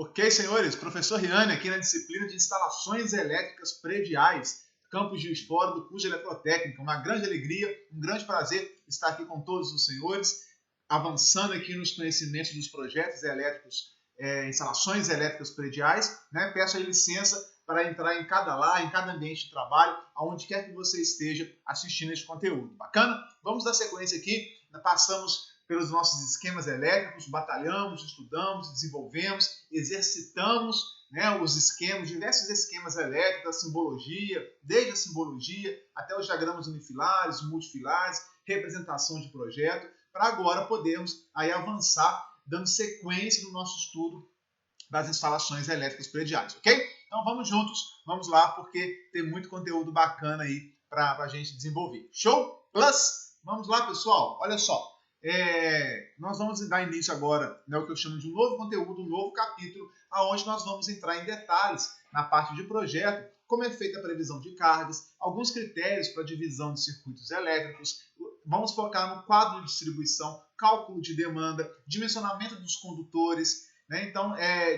Ok, senhores, professor Riane aqui na disciplina de instalações elétricas prediais, Campus Juiz de Fora, do curso de Eletrotécnica. Uma grande alegria, um grande prazer estar aqui com todos os senhores, avançando aqui nos conhecimentos dos projetos elétricos, instalações elétricas prediais. Né? Peço aí licença para entrar em cada lar, em cada ambiente de trabalho, aonde quer que você esteja assistindo esse conteúdo. Bacana? Vamos dar sequência aqui, passamos pelos nossos esquemas elétricos, batalhamos, estudamos, desenvolvemos, exercitamos, né, os esquemas, diversos esquemas elétricos, a simbologia, desde a simbologia até os diagramas unifilares, multifilares, representação de projeto, para agora podermos aí avançar, dando sequência no nosso estudo das instalações elétricas prediais, ok? Então vamos juntos, vamos lá, porque tem muito conteúdo bacana aí para a gente desenvolver. Show? Plus! Vamos lá, pessoal, olha só. Nós vamos dar início agora, né, o que eu chamo de um novo conteúdo, um novo capítulo, onde nós vamos entrar em detalhes na parte de projeto, como é feita a previsão de cargas, alguns critérios para divisão de circuitos elétricos, vamos focar no quadro de distribuição, cálculo de demanda, dimensionamento dos condutores, né, então,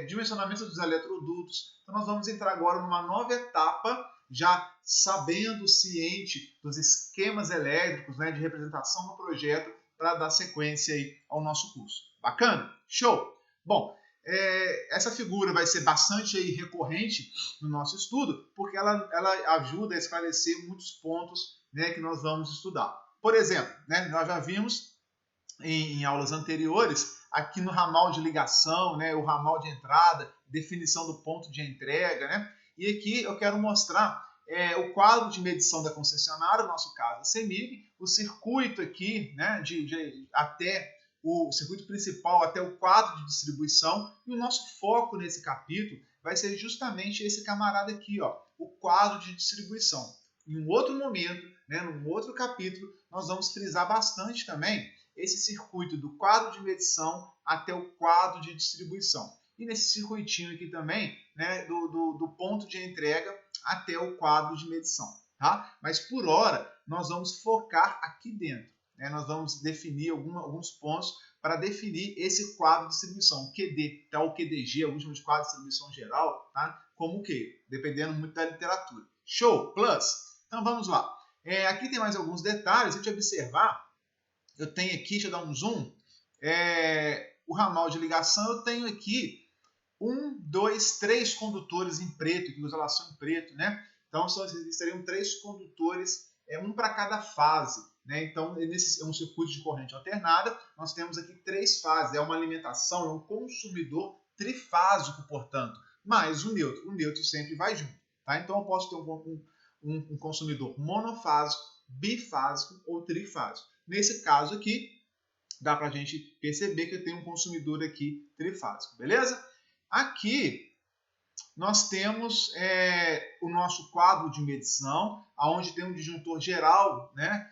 dimensionamento dos eletrodutos. Então nós vamos entrar agora numa nova etapa, já sabendo, ciente dos esquemas elétricos, né, de representação do projeto, para dar sequência aí ao nosso curso. Bacana? Show! Bom, essa figura vai ser bastante aí recorrente no nosso estudo, porque ela ajuda a esclarecer muitos pontos, né, que nós vamos estudar. Por exemplo, né, nós já vimos em aulas anteriores, aqui no ramal de ligação, né, o ramal de entrada, definição do ponto de entrega, né? E aqui eu quero mostrar o quadro de medição da concessionária, no nosso caso a CEMIG, o circuito aqui, né, até o circuito principal, até o quadro de distribuição, e o nosso foco nesse capítulo vai ser justamente esse camarada aqui, ó, o quadro de distribuição. Em um outro momento, né, num outro capítulo, nós vamos frisar bastante também esse circuito do quadro de medição até o quadro de distribuição. E nesse circuitinho aqui também, né, do ponto de entrega até o quadro de medição. Tá? Mas por hora, nós vamos focar aqui dentro. Né? Nós vamos definir alguns pontos para definir esse quadro de distribuição. O QD, tá? O QDG, o último de quadro de distribuição geral, tá? Como o quê? Dependendo muito da literatura. Show! Plus! Então vamos lá. Aqui tem mais alguns detalhes. Se a gente observar, eu tenho aqui, deixa eu dar um zoom, o ramal de ligação, eu tenho aqui 1, 2, 3 condutores em preto, que isolação em preto, né? Então seriam 3 condutores, um para cada fase, né? Então, nesse é um circuito de corrente alternada, nós temos aqui 3 fases, é uma alimentação, é um consumidor trifásico, portanto, mais o neutro sempre vai junto, tá? Então eu posso ter um consumidor monofásico, bifásico ou trifásico. Nesse caso aqui, dá para a gente perceber que eu tenho um consumidor aqui trifásico, beleza? Aqui nós temos o nosso quadro de medição, onde tem um disjuntor geral, né,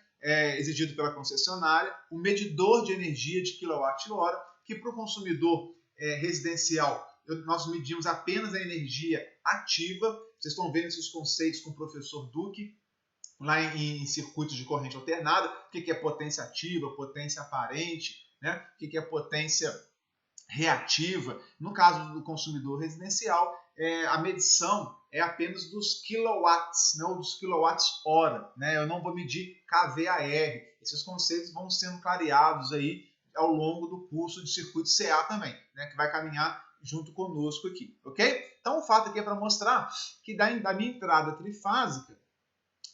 exigido pela concessionária, o medidor de energia de kWh, que para o consumidor residencial nós medimos apenas a energia ativa. Vocês estão vendo esses conceitos com o professor Duque, lá em circuitos de corrente alternada, o que é potência ativa, potência aparente, né, o que é potência reativa. No caso do consumidor residencial, a medição é apenas dos quilowatts, não dos quilowatts-hora. Né? Eu não vou medir kVAR. Esses conceitos vão sendo clareados aí ao longo do curso de circuito CA também, né? Que vai caminhar junto conosco aqui, ok? Então o fato aqui é para mostrar que da minha entrada trifásica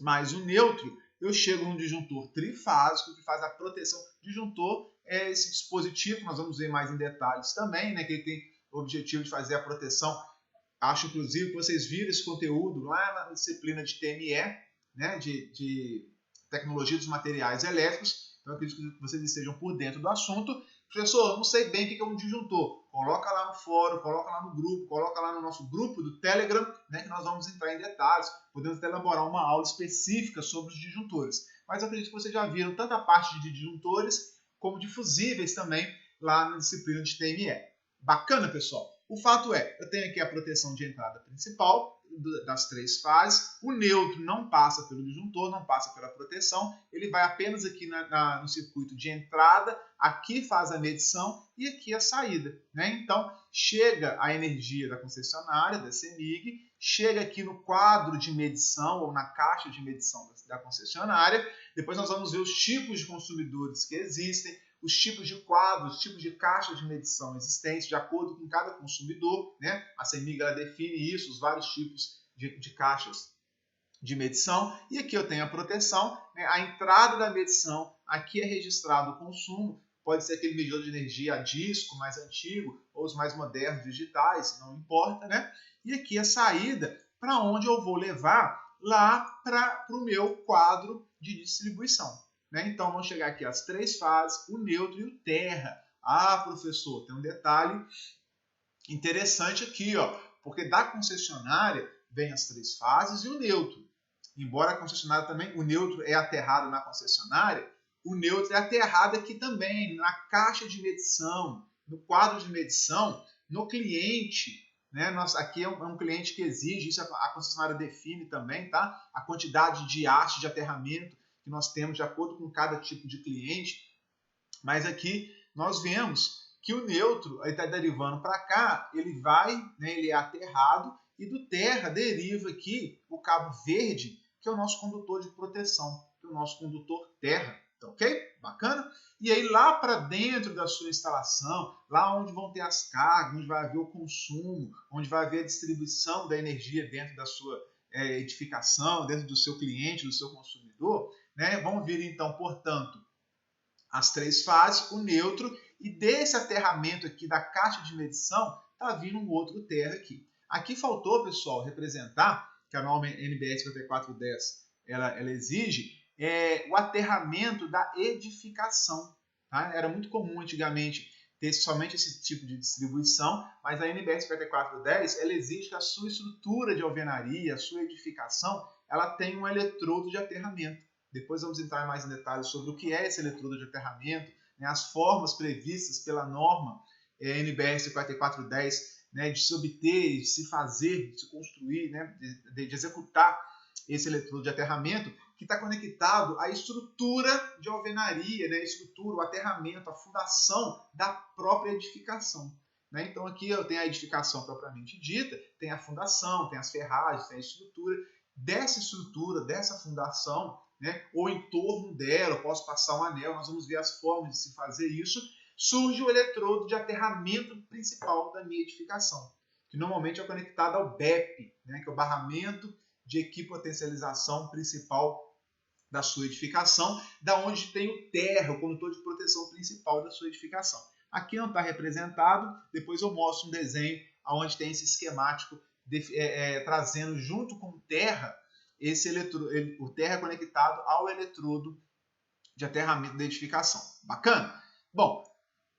mais o neutro, eu chego num disjuntor trifásico que faz a proteção. Disjuntor é esse dispositivo que nós vamos ver mais em detalhes também, né, que ele tem o objetivo de fazer a proteção. Acho, inclusive, que vocês viram esse conteúdo lá na disciplina de TME, né, de Tecnologia dos Materiais Elétricos. Então, eu acredito que vocês estejam por dentro do assunto. Professor, eu não sei bem o que é um disjuntor. Coloca lá no fórum, coloca lá no grupo, coloca lá no nosso grupo do Telegram, né, que nós vamos entrar em detalhes. Podemos até elaborar uma aula específica sobre os disjuntores. Mas eu acredito que vocês já viram tanto a parte de disjuntores como de fusíveis também lá na disciplina de TME. Bacana, pessoal? O fato é, eu tenho aqui a proteção de entrada principal das 3 fases. O neutro não passa pelo disjuntor, não passa pela proteção. Ele vai apenas aqui no circuito de entrada. Aqui faz a medição e aqui a saída. Né? Então, chega a energia da concessionária, da CEMIG, chega aqui no quadro de medição ou na caixa de medição da concessionária. Depois nós vamos ver os tipos de consumidores que existem, os tipos de quadros, os tipos de caixas de medição existentes, de acordo com cada consumidor, né? A CEMIG ela define isso, os vários tipos de caixas de medição. E aqui eu tenho a proteção, né? A entrada da medição, aqui é registrado o consumo, pode ser aquele medidor de energia a disco mais antigo, ou os mais modernos digitais, não importa, né? E aqui a saída, para onde eu vou levar lá para o meu quadro de distribuição. Né? Então, vamos chegar aqui às três fases, o neutro e o terra. Ah, professor, tem um detalhe interessante aqui, ó, porque da concessionária vem as três fases e o neutro. Embora a concessionária também, o neutro é aterrado na concessionária, o neutro é aterrado aqui também, na caixa de medição, no quadro de medição, no cliente. Né? Aqui é um cliente que exige, isso a concessionária define também, tá? A quantidade de haste de aterramento que nós temos de acordo com cada tipo de cliente. Mas aqui nós vemos que o neutro está derivando para cá, ele vai, né, ele é aterrado, e do terra deriva aqui o cabo verde, que é o nosso condutor de proteção, que é o nosso condutor terra. Tá ok? Bacana? E aí lá para dentro da sua instalação, lá onde vão ter as cargas, onde vai haver o consumo, onde vai haver a distribuição da energia dentro da sua edificação, dentro do seu cliente, do seu consumidor, né? Vão vir então, portanto, as três fases, o neutro, e desse aterramento aqui da caixa de medição, está vindo um outro terra aqui. Aqui faltou, pessoal, representar, que a norma NBR 5410 ela exige, o aterramento da edificação. Tá? Era muito comum antigamente ter somente esse tipo de distribuição, mas a NBR 5410 ela exige que a sua estrutura de alvenaria, a sua edificação, ela tem um eletrodo de aterramento. Depois vamos entrar mais em detalhes sobre o que é esse eletrodo de aterramento, né, as formas previstas pela norma NBR 5410, né, de se obter, de se fazer, de se construir, né, de executar esse eletrodo de aterramento, que está conectado à estrutura de alvenaria, né, a estrutura, o aterramento, a fundação da própria edificação. Né? Então aqui eu tenho a edificação propriamente dita, tem a fundação, tem as ferragens, tem a estrutura. Dessa estrutura, dessa fundação, né, ou em torno dela, eu posso passar um anel, nós vamos ver as formas de se fazer isso, surge o eletrodo de aterramento principal da minha edificação, que normalmente é conectado ao BEP, né, que é o barramento de equipotecialização principal da sua edificação, da onde tem o terra, o condutor de proteção principal da sua edificação. Aqui não está representado, depois eu mostro um desenho onde tem esse esquemático trazendo junto com o terra, o terra conectado ao eletrodo de aterramento da edificação. Bacana? Bom,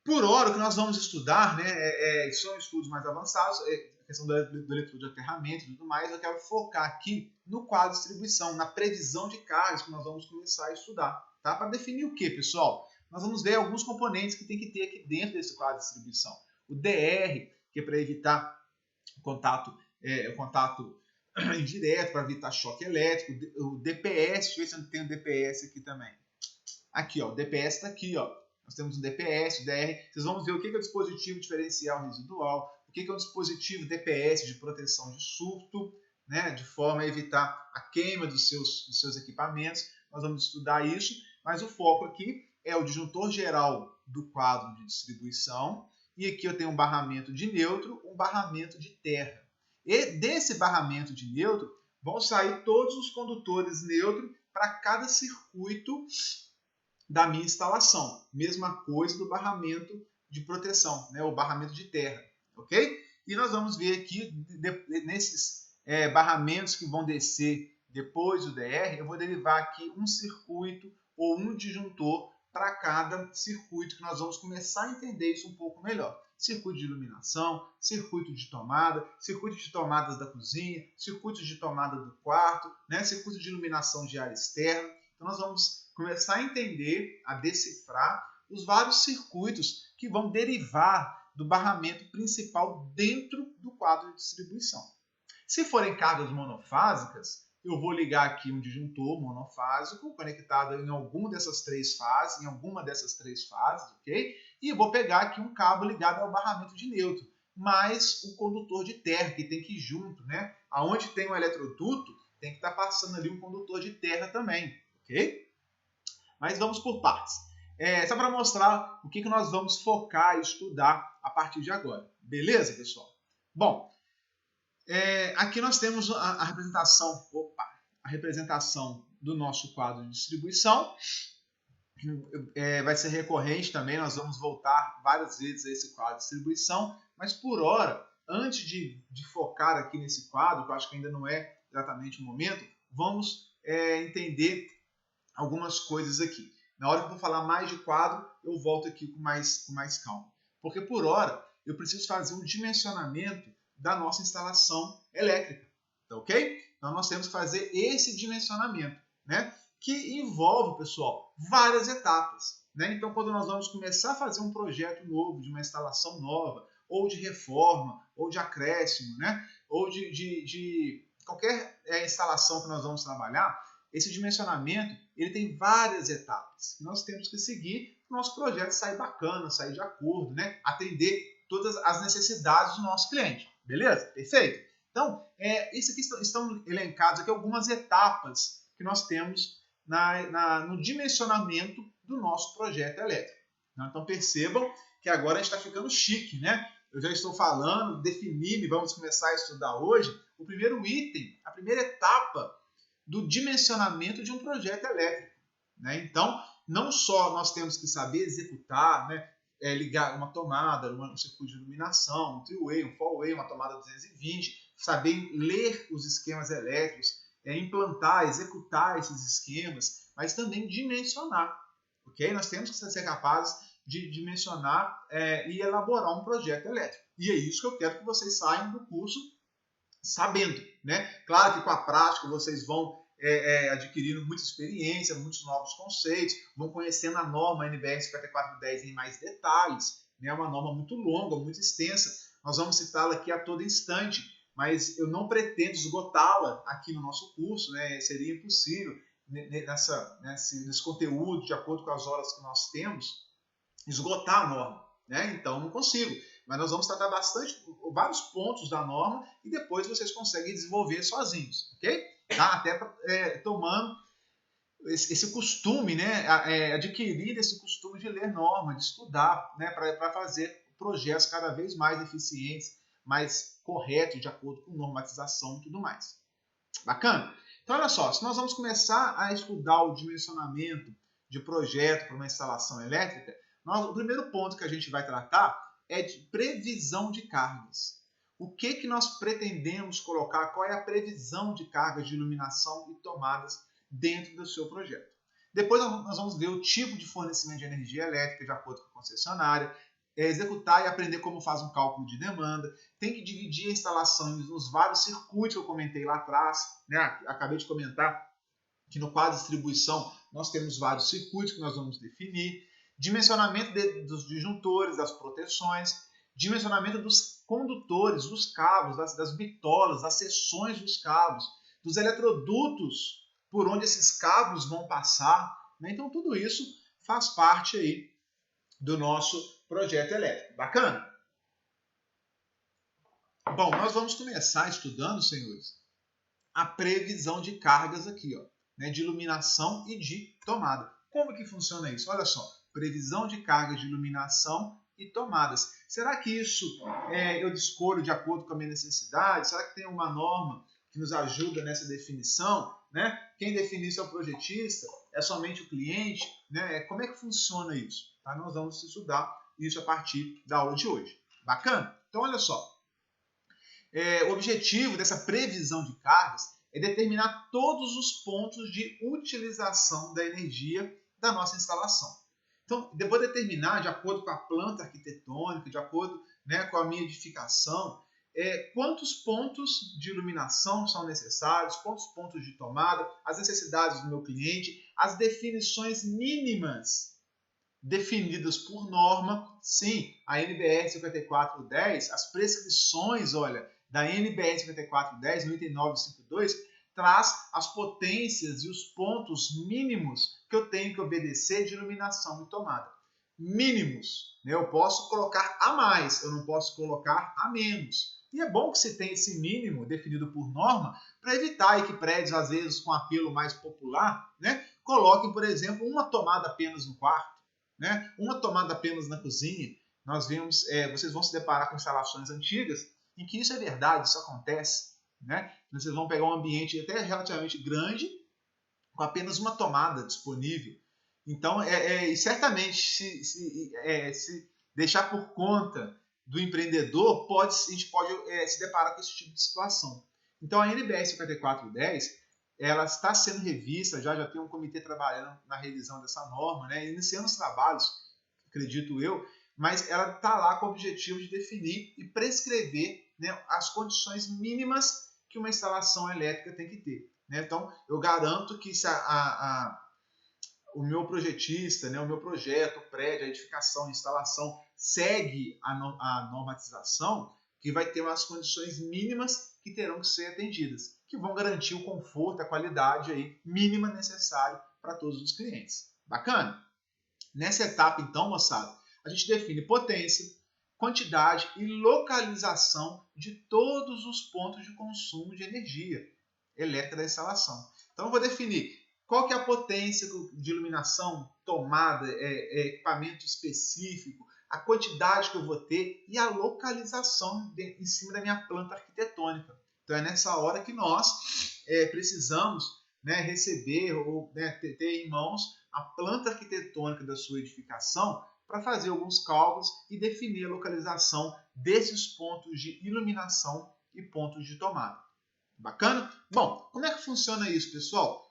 por hora o que nós vamos estudar, né, são estudos mais avançados, a questão do eletrodo de aterramento e tudo mais, eu quero focar aqui no quadro de distribuição, na previsão de cargas que nós vamos começar a estudar. Tá? Para definir o que, pessoal? Nós vamos ver alguns componentes que tem que ter aqui dentro desse quadro de distribuição. O DR, que é para evitar o contato indireto, para evitar choque elétrico. O DPS, deixa eu ver se eu não tenho DPS aqui também. Aqui, ó, o DPS está aqui, ó. Nós temos um DPS, o DR. Vocês vão ver o que é o dispositivo diferencial residual, o que é o dispositivo DPS de proteção de surto, né, de forma a evitar a queima dos seus equipamentos. Nós vamos estudar isso, mas o foco aqui é o disjuntor geral do quadro de distribuição. E aqui eu tenho um barramento de neutro, um barramento de terra. E desse barramento de neutro vão sair todos os condutores neutros para cada circuito da minha instalação. Mesma coisa do barramento de proteção, né? O barramento de terra, ok? E nós vamos ver aqui, nesses barramentos que vão descer depois do DR, eu vou derivar aqui um circuito ou um disjuntor para cada circuito, que nós vamos começar a entender isso um pouco melhor. Circuito de iluminação, circuito de tomada, circuito de tomadas da cozinha, circuito de tomada do quarto, né? Circuito de iluminação de área externa. Então nós vamos começar a entender, a decifrar os vários circuitos que vão derivar do barramento principal dentro do quadro de distribuição. Se forem cargas monofásicas, eu vou ligar aqui um disjuntor monofásico conectado em alguma dessas três fases, ok? E eu vou pegar aqui um cabo ligado ao barramento de neutro. mais o condutor de terra, que tem que ir junto, né? Aonde tem um eletroduto, tem que estar passando ali um condutor de terra também, ok? Mas vamos por partes. Só para mostrar o que nós vamos focar e estudar a partir de agora. Beleza, pessoal? Bom, aqui nós temos a representação do nosso quadro de distribuição. Vai ser recorrente também, nós vamos voltar várias vezes a esse quadro de distribuição, mas por hora, antes de focar aqui nesse quadro, que eu acho que ainda não é exatamente o momento, vamos entender algumas coisas aqui. Na hora que eu vou falar mais de quadro, eu volto aqui com mais calma. Porque por hora, eu preciso fazer um dimensionamento da nossa instalação elétrica, tá ok? Então nós temos que fazer esse dimensionamento, né? Que envolve, pessoal, várias etapas, né? Então, quando nós vamos começar a fazer um projeto novo, de uma instalação nova, ou de reforma, ou de acréscimo, né? Ou de qualquer instalação que nós vamos trabalhar, esse dimensionamento ele tem várias etapas que nós temos que seguir para o nosso projeto sair bacana, sair de acordo, né? Atender todas as necessidades do nosso cliente. Beleza? Perfeito? Então, isso aqui estão elencados aqui algumas etapas que nós temos no dimensionamento do nosso projeto elétrico. Então percebam que agora a gente está ficando chique, né? Eu já estou falando, definindo e vamos começar a estudar hoje o primeiro item, a primeira etapa do dimensionamento de um projeto elétrico, né? Então, não só nós temos que saber executar, né? Ligar uma tomada, um circuito de iluminação, um three-way, um four-way, uma tomada 220, saber ler os esquemas elétricos, implantar, executar esses esquemas, mas também dimensionar, ok? Nós temos que ser capazes de dimensionar e elaborar um projeto elétrico. E é isso que eu quero que vocês saiam do curso sabendo, né? Claro que com a prática vocês vão adquirindo muita experiência, muitos novos conceitos, vão conhecendo a norma NBR 5410 em mais detalhes, né? É uma norma muito longa, muito extensa. Nós vamos citá-la aqui a todo instante, mas eu não pretendo esgotá-la aqui no nosso curso, né? Seria impossível nesse conteúdo, de acordo com as horas que nós temos, esgotar a norma, né? Então não consigo. Mas nós vamos tratar vários pontos da norma e depois vocês conseguem desenvolver sozinhos, ok? Tá? Até tomando esse costume, né? Adquirir esse costume de ler norma, de estudar, né? Para fazer projetos cada vez mais eficientes, mais corretos, de acordo com normatização e tudo mais. Bacana? Então, olha só, se nós vamos começar a estudar o dimensionamento de projeto para uma instalação elétrica, o primeiro ponto que a gente vai tratar é de previsão de cargas. O que nós pretendemos colocar, qual é a previsão de cargas de iluminação e tomadas dentro do seu projeto. Depois nós vamos ver o tipo de fornecimento de energia elétrica de acordo com a concessionária, executar e aprender como faz um cálculo de demanda, tem que dividir a instalação nos vários circuitos que eu comentei lá atrás, né? Acabei de comentar que no quadro de distribuição nós temos vários circuitos que nós vamos definir, dimensionamento dos disjuntores, das proteções, dimensionamento dos condutores, dos cabos, das bitolas, das seções dos cabos, dos eletrodutos por onde esses cabos vão passar, né? Então tudo isso faz parte aí do nosso projeto elétrico. Bacana? Bom, nós vamos começar estudando, senhores, a previsão de cargas aqui, ó, né, de iluminação e de tomada. Como que funciona isso? Olha só, previsão de cargas de iluminação e tomadas. Será que isso eu escolho de acordo com a minha necessidade? Será que tem uma norma que nos ajuda nessa definição? Né? Quem define isso é o projetista? É somente o cliente? Né? Como é que funciona isso? Tá? Nós vamos estudar isso a partir da aula de hoje. Bacana? Então, olha só. O objetivo dessa previsão de cargas é determinar todos os pontos de utilização da energia da nossa instalação. Então, eu vou determinar, de acordo com a planta arquitetônica, de acordo, né, com a minha edificação, quantos pontos de iluminação são necessários, quantos pontos de tomada, as necessidades do meu cliente, as definições mínimas definidas por norma. Sim, a NBR 5410, as prescrições, olha, da NBR 5410, no item 952, traz as potências e os pontos mínimos que eu tenho que obedecer de iluminação e tomada. mínimos, né? Eu posso colocar a mais, eu não posso colocar a menos. E é bom que se tenha esse mínimo definido por norma para evitar que prédios, às vezes, com apelo mais popular, né, coloquem, por exemplo, uma tomada apenas no quarto, né, uma tomada apenas na cozinha. Nós vemos, vocês vão se deparar com instalações antigas em que isso é verdade, isso acontece, né? Vocês vão pegar um ambiente até relativamente grande com apenas uma tomada disponível. Então, certamente, se deixar por conta do empreendedor, a gente pode se deparar com esse tipo de situação. Então, a NBR 5410, ela está sendo revista, já tem um comitê trabalhando na revisão dessa norma, né, iniciando os trabalhos, acredito eu, mas ela está lá com o objetivo de definir e prescrever, né, as condições mínimas que uma instalação elétrica tem que ter. Né? Então, eu garanto que se o meu projetista, né, o meu projeto, o prédio, a edificação, a instalação segue a normatização, que vai ter umas condições mínimas que terão que ser atendidas, que vão garantir o conforto, a qualidade aí, mínima necessária para todos os clientes. Bacana? Nessa etapa, então, moçada, a gente define potência, quantidade e localização de todos os pontos de consumo de energia elétrica da instalação. Então, eu vou definir qual que é a potência de iluminação, tomada, equipamento específico, a quantidade que eu vou ter e a localização em cima da minha planta arquitetônica. Então, é nessa hora que nós precisamos, né, receber ou, né, ter em mãos a planta arquitetônica da sua edificação para fazer alguns cálculos e definir a localização desses pontos de iluminação e pontos de tomada. Bacana? Bom, como é que funciona isso, pessoal?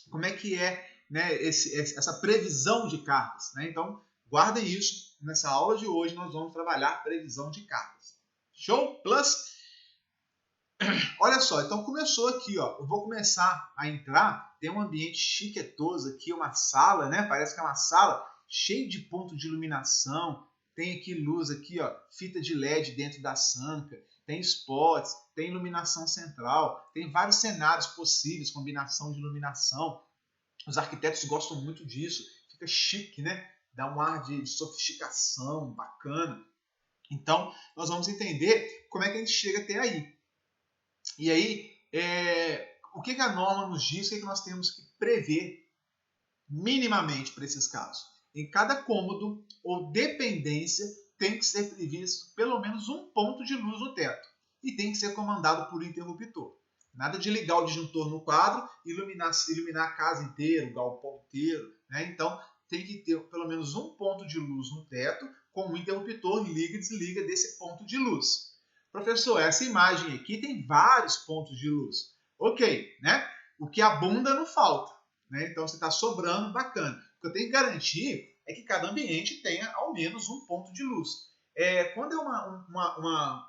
Como é que é, né, essa previsão de cargas? Né? Então, guardem isso. Nessa aula de hoje, nós vamos trabalhar previsão de cargas. Show? Plus? Olha só, então começou aqui, ó. Eu vou começar a entrar. Tem um ambiente chiquetoso aqui, uma sala, né? Parece que é uma sala cheia de pontos de iluminação. Tem aqui luz aqui, ó, fita de LED dentro da sanca. Tem spots, tem iluminação central, tem vários cenários possíveis, combinação de iluminação. Os arquitetos gostam muito disso, fica chique, né? Dá um ar de sofisticação, bacana. Então, nós vamos entender como é que a gente chega até aí. E aí, o que a norma nos diz, o que nós temos que prever minimamente para esses casos? Em cada cômodo ou dependência tem que ser previsto pelo menos um ponto de luz no teto e tem que ser comandado por interruptor. Nada de ligar o disjuntor no quadro e iluminar a casa inteira, o galpão inteiro. Né? Então, tem que ter pelo menos um ponto de luz no teto com um interruptor liga e desliga desse ponto de luz. Professor, essa imagem aqui tem vários pontos de luz. Ok, né? O que abunda não falta. Né? Então, se está sobrando, bacana. O que eu tenho que garantir é que cada ambiente tenha ao menos um ponto de luz. Quando é uma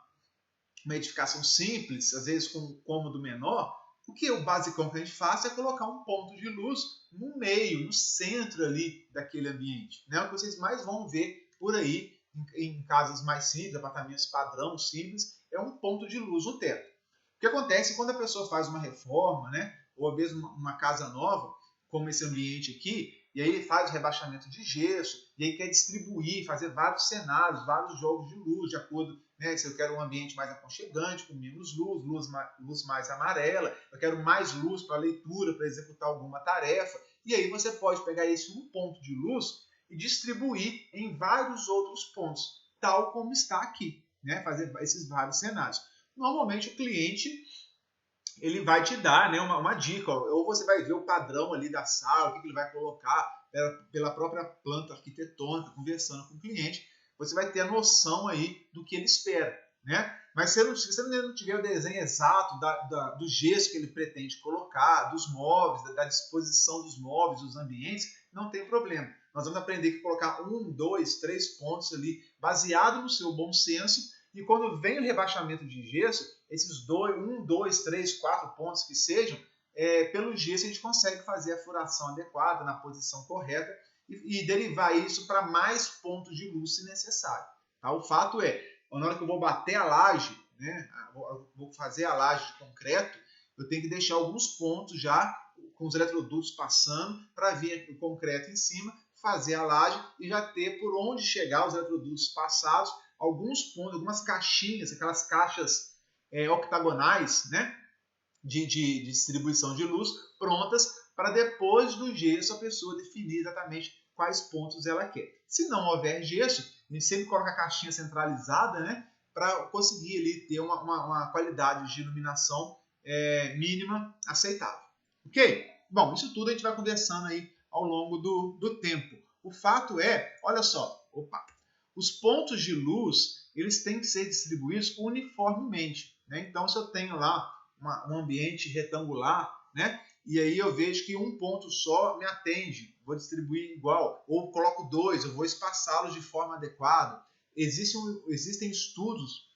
edificação simples, às vezes com um cômodo menor, o basicão que a gente faz é colocar um ponto de luz no meio, no centro ali daquele ambiente. Né? O que vocês mais vão ver por aí, em casas mais simples, apartamentos padrão simples, é um ponto de luz no teto. O que acontece quando a pessoa faz uma reforma, né? Ou mesmo uma casa nova, como esse ambiente aqui, e aí faz o rebaixamento de gesso, e aí quer distribuir, fazer vários cenários, vários jogos de luz, de acordo, né, se eu quero um ambiente mais aconchegante, com menos luz mais amarela, eu quero mais luz para leitura, para executar alguma tarefa, e aí você pode pegar esse um ponto de luz e distribuir em vários outros pontos, tal como está aqui, né, fazer esses vários cenários. Normalmente o cliente ele vai te dar, né, uma dica, ou você vai ver o padrão ali da sala, o que ele vai colocar pela própria planta arquitetônica, conversando com o cliente, você vai ter a noção aí do que ele espera. Né? Mas se você não tiver o desenho exato do gesso que ele pretende colocar, dos móveis, da disposição dos móveis, dos ambientes, não tem problema. Nós vamos aprender a colocar 1, 2, 3 pontos ali, baseado no seu bom senso, e quando vem o rebaixamento de gesso, esses 1, 2, 3, 4 pontos que sejam, pelo gesso a gente consegue fazer a furação adequada, na posição correta, e derivar isso para mais pontos de luz se necessário. Tá? O fato é, na hora que eu vou bater a laje, né, vou fazer a laje de concreto, eu tenho que deixar alguns pontos já com os eletrodutos passando para vir o concreto em cima, fazer a laje e já ter por onde chegar os eletrodutos passados, alguns pontos, algumas caixinhas, aquelas caixas octagonais, né, de distribuição de luz, prontas para depois do gesso a pessoa definir exatamente quais pontos ela quer. Se não houver gesso, a gente sempre coloca a caixinha centralizada, né, para conseguir ali ter uma qualidade de iluminação mínima aceitável. Ok? Bom, isso tudo a gente vai conversando aí ao longo do tempo. O fato é, olha só, os pontos de luz, eles têm que ser distribuídos uniformemente, né? Então, se eu tenho lá um ambiente retangular, né? E aí eu vejo que um ponto só me atende, vou distribuir igual, ou coloco dois, eu vou espaçá-los de forma adequada. Existem estudos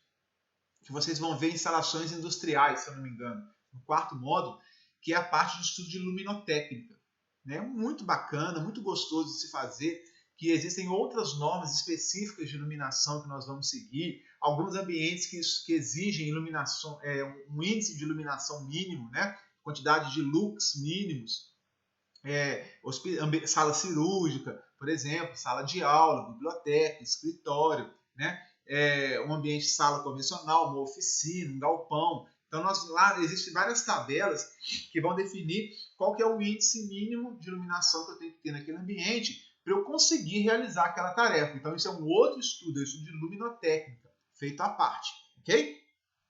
que vocês vão ver em instalações industriais, se eu não me engano, no quarto módulo, que é a parte do estudo de luminotécnica. Né? Muito bacana, muito gostoso de se fazer, que existem outras normas específicas de iluminação que nós vamos seguir, alguns ambientes que exigem iluminação, um índice de iluminação mínimo, né? Quantidade de lux mínimos, sala cirúrgica, por exemplo, sala de aula, biblioteca, escritório, né? Um ambiente de sala convencional, uma oficina, um galpão. Então, lá existem várias tabelas que vão definir qual que é o índice mínimo de iluminação que eu tenho que ter naquele ambiente para eu conseguir realizar aquela tarefa. Então, isso é um outro estudo, é o estudo de luminotécnica, feito à parte, ok?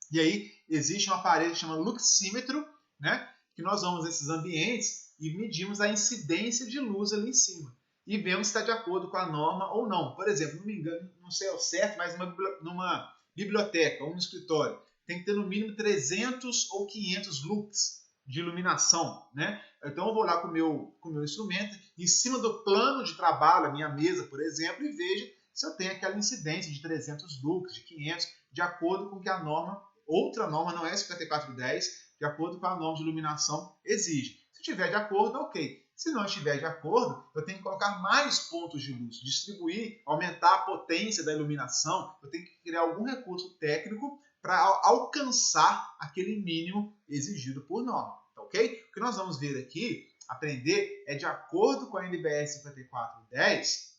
E aí, existe um aparelho que chama luxímetro, né? Que nós vamos nesses ambientes e medimos a incidência de luz ali em cima. E vemos se está de acordo com a norma ou não. Por exemplo, não me engano, não sei ao certo, mas numa biblioteca ou no escritório, tem que ter no mínimo 300 ou 500 lux de iluminação, né? Então eu vou lá com o meu instrumento, em cima do plano de trabalho, a minha mesa, por exemplo, e vejo se eu tenho aquela incidência de 300 lux, de 500, de acordo com que a norma, outra norma, não é 5410, de acordo com a norma de iluminação exige. Se tiver de acordo, ok. Se não estiver de acordo, eu tenho que colocar mais pontos de luz, distribuir, aumentar a potência da iluminação, eu tenho que criar algum recurso técnico para alcançar aquele mínimo exigido por norma, tá ok? O que nós vamos ver aqui, aprender, é de acordo com a NBR 5410,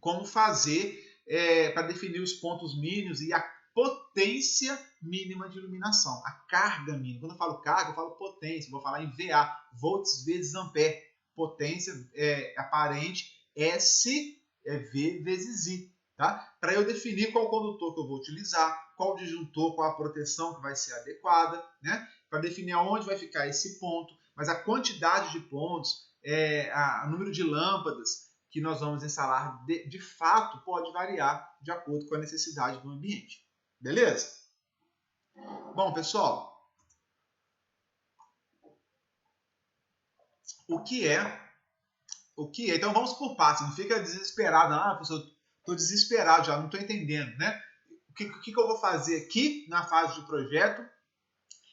como fazer para definir os pontos mínimos e a potência mínima de iluminação, a carga mínima. Quando eu falo carga, eu falo potência, vou falar em VA, volts vezes ampere, potência aparente, S V vezes I. Tá? Para eu definir qual condutor que eu vou utilizar, qual disjuntor, qual a proteção que vai ser adequada, né? Para definir aonde vai ficar esse ponto, mas a quantidade de pontos, o número de lâmpadas que nós vamos instalar, de fato, pode variar de acordo com a necessidade do ambiente. Beleza? Bom, pessoal, o que é? Então vamos por partes, não fica desesperado, professor, estou desesperado já, não estou entendendo, né? O que eu vou fazer aqui na fase de projeto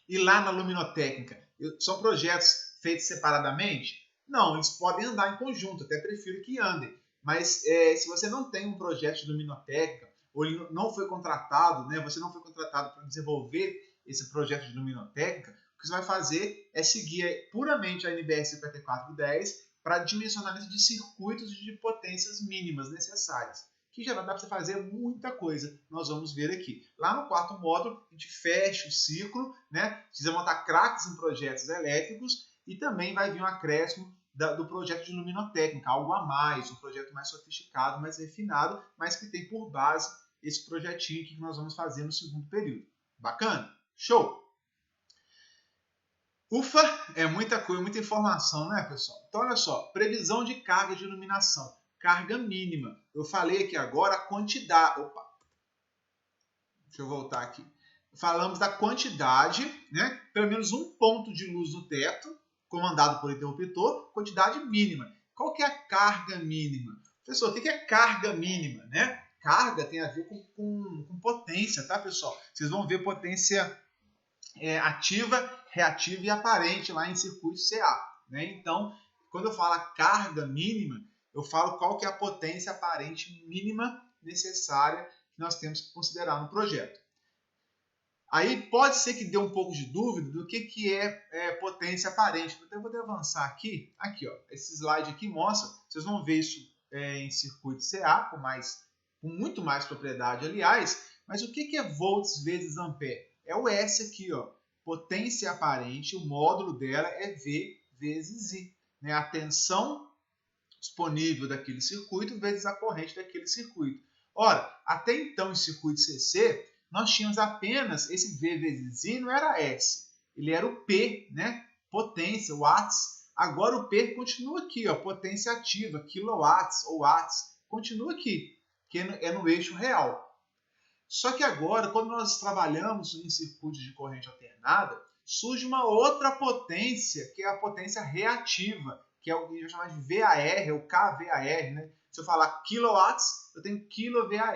e lá na luminotécnica? São projetos feitos separadamente? Não, eles podem andar em conjunto, até prefiro que andem. Mas se você não tem um projeto de luminotécnica, ou ele não foi contratado, né? Você não foi contratado para desenvolver esse projeto de luminotécnica, o que você vai fazer é seguir puramente a NBR 5410 para dimensionamento de circuitos de potências mínimas necessárias, que já dá para você fazer muita coisa. Nós vamos ver aqui. Lá no quarto módulo, a gente fecha o ciclo, né? Precisa montar craques em projetos elétricos e também vai vir um acréscimo do projeto de luminotécnica, algo a mais, um projeto mais sofisticado, mais refinado, mas que tem por base esse projetinho aqui que nós vamos fazer no segundo período. Bacana? Show! Ufa, é muita coisa, muita informação, né, pessoal? Então, olha só, previsão de carga de iluminação, carga mínima. Eu falei aqui agora a quantidade. Opa, deixa eu voltar aqui. Falamos da quantidade, né? Pelo menos um ponto de luz no teto, comandado por interruptor, quantidade mínima. Qual que é a carga mínima? Pessoal, o que é carga mínima, né? Carga tem a ver com potência, tá, pessoal? Vocês vão ver potência ativa, reativa e aparente lá em circuito CA. Né? Então, quando eu falo a carga mínima, eu falo qual que é a potência aparente mínima necessária que nós temos que considerar no projeto. Aí pode ser que dê um pouco de dúvida do que é potência aparente. Então eu vou avançar aqui. Aqui, ó, esse slide aqui mostra, vocês vão ver isso em circuito CA, com muito mais propriedade, aliás. Mas o que é volts vezes ampere? É o S aqui, ó. Potência aparente, o módulo dela é V vezes I. Né? A tensão disponível daquele circuito vezes a corrente daquele circuito. Ora, até então em circuito CC, nós tínhamos apenas esse V vezes I, não era S. Ele era o P, né? Potência, watts. Agora o P continua aqui, ó, potência ativa, kilowatts ou watts. Continua aqui, que é no eixo real. Só que agora, quando nós trabalhamos em circuitos de corrente alternada, surge uma outra potência, que é a potência reativa, que é o que a gente chama de VAR, ou kVAR, né? Se eu falar kilowatts, eu tenho kiloVAR,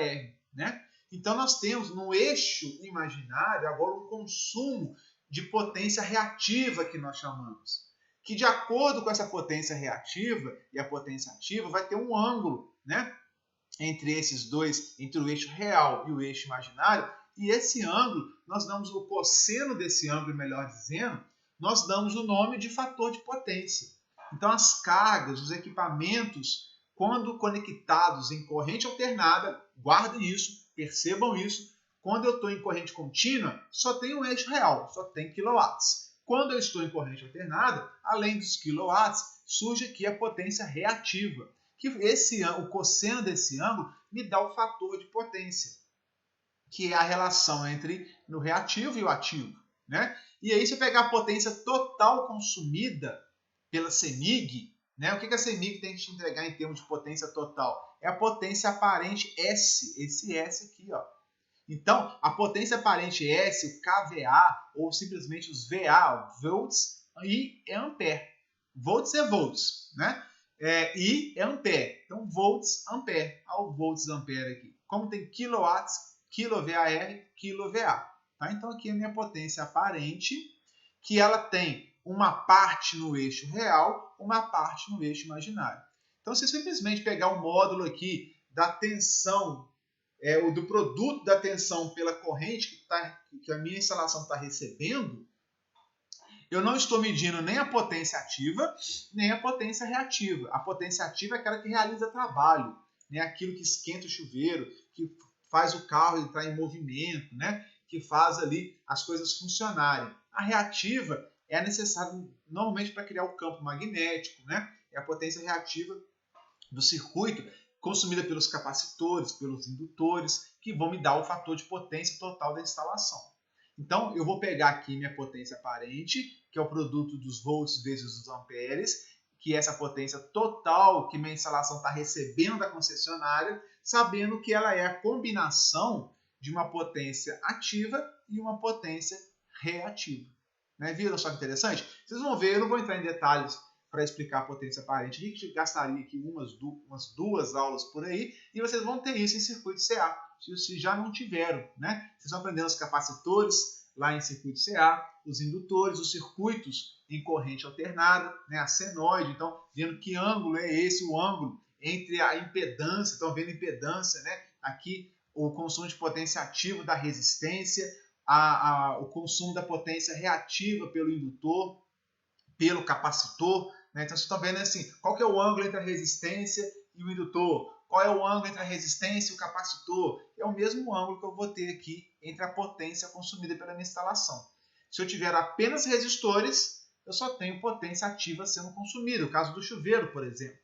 né? Então nós temos no eixo imaginário agora um consumo de potência reativa que nós chamamos, que de acordo com essa potência reativa e a potência ativa vai ter um ângulo, né? Entre esses dois, entre o eixo real e o eixo imaginário, e esse ângulo, nós damos o cosseno desse ângulo, melhor dizendo, nós damos o nome de fator de potência. Então as cargas, os equipamentos, quando conectados em corrente alternada, guardem isso, percebam isso, quando eu estou em corrente contínua, só tem o eixo real, só tem quilowatts. Quando eu estou em corrente alternada, além dos quilowatts, surge aqui a potência reativa, que o cosseno desse ângulo me dá o fator de potência, que é a relação entre o reativo e o ativo. Né? E aí, se eu pegar a potência total consumida pela CEMIG, né? O que a CEMIG tem que te entregar em termos de potência total? É a potência aparente S, esse S aqui. Ó. Então, a potência aparente S, o kVA, ou simplesmente os VA, volts e ampere. Volts é volts, né? I é ampere. Então, volts, ampere. Olha o volts, ampere aqui. Como tem kilowatts, kiloVAR, kiloVA. Tá? Então, aqui é a minha potência aparente, que ela tem uma parte no eixo real, uma parte no eixo imaginário. Então, se simplesmente pegar o módulo aqui da tensão, do produto da tensão pela corrente que a minha instalação está recebendo, eu não estou medindo nem a potência ativa, nem a potência reativa. A potência ativa é aquela que realiza trabalho, né? Aquilo que esquenta o chuveiro, que faz o carro entrar em movimento, né? Que faz ali as coisas funcionarem. A reativa é necessária normalmente para criar o campo magnético, né? É a potência reativa do circuito consumida pelos capacitores, pelos indutores, que vão me dar o fator de potência total da instalação. Então, eu vou pegar aqui minha potência aparente, que é o produto dos volts vezes os amperes, que é essa potência total que minha instalação está recebendo da concessionária, sabendo que ela é a combinação de uma potência ativa e uma potência reativa. Né? Viram só que interessante? Vocês vão ver, eu não vou entrar em detalhes para explicar a potência aparente, a gente gastaria aqui umas duas aulas por aí, e vocês vão ter isso em circuito CA. Se já não tiveram, né? Vocês vão aprender os capacitores lá em circuito CA, os indutores, os circuitos em corrente alternada, né? A senoide, então, vendo que ângulo é esse, o ângulo entre a impedância, estão vendo impedância, né? Aqui o consumo de potência ativa da resistência, o consumo da potência reativa pelo indutor, pelo capacitor, né? Então vocês estão vendo assim, qual que é o ângulo entre a resistência e o indutor? Qual é o ângulo entre a resistência e o capacitor? É o mesmo ângulo que eu vou ter aqui entre a potência consumida pela minha instalação. Se eu tiver apenas resistores, eu só tenho potência ativa sendo consumida. O caso do chuveiro, por exemplo.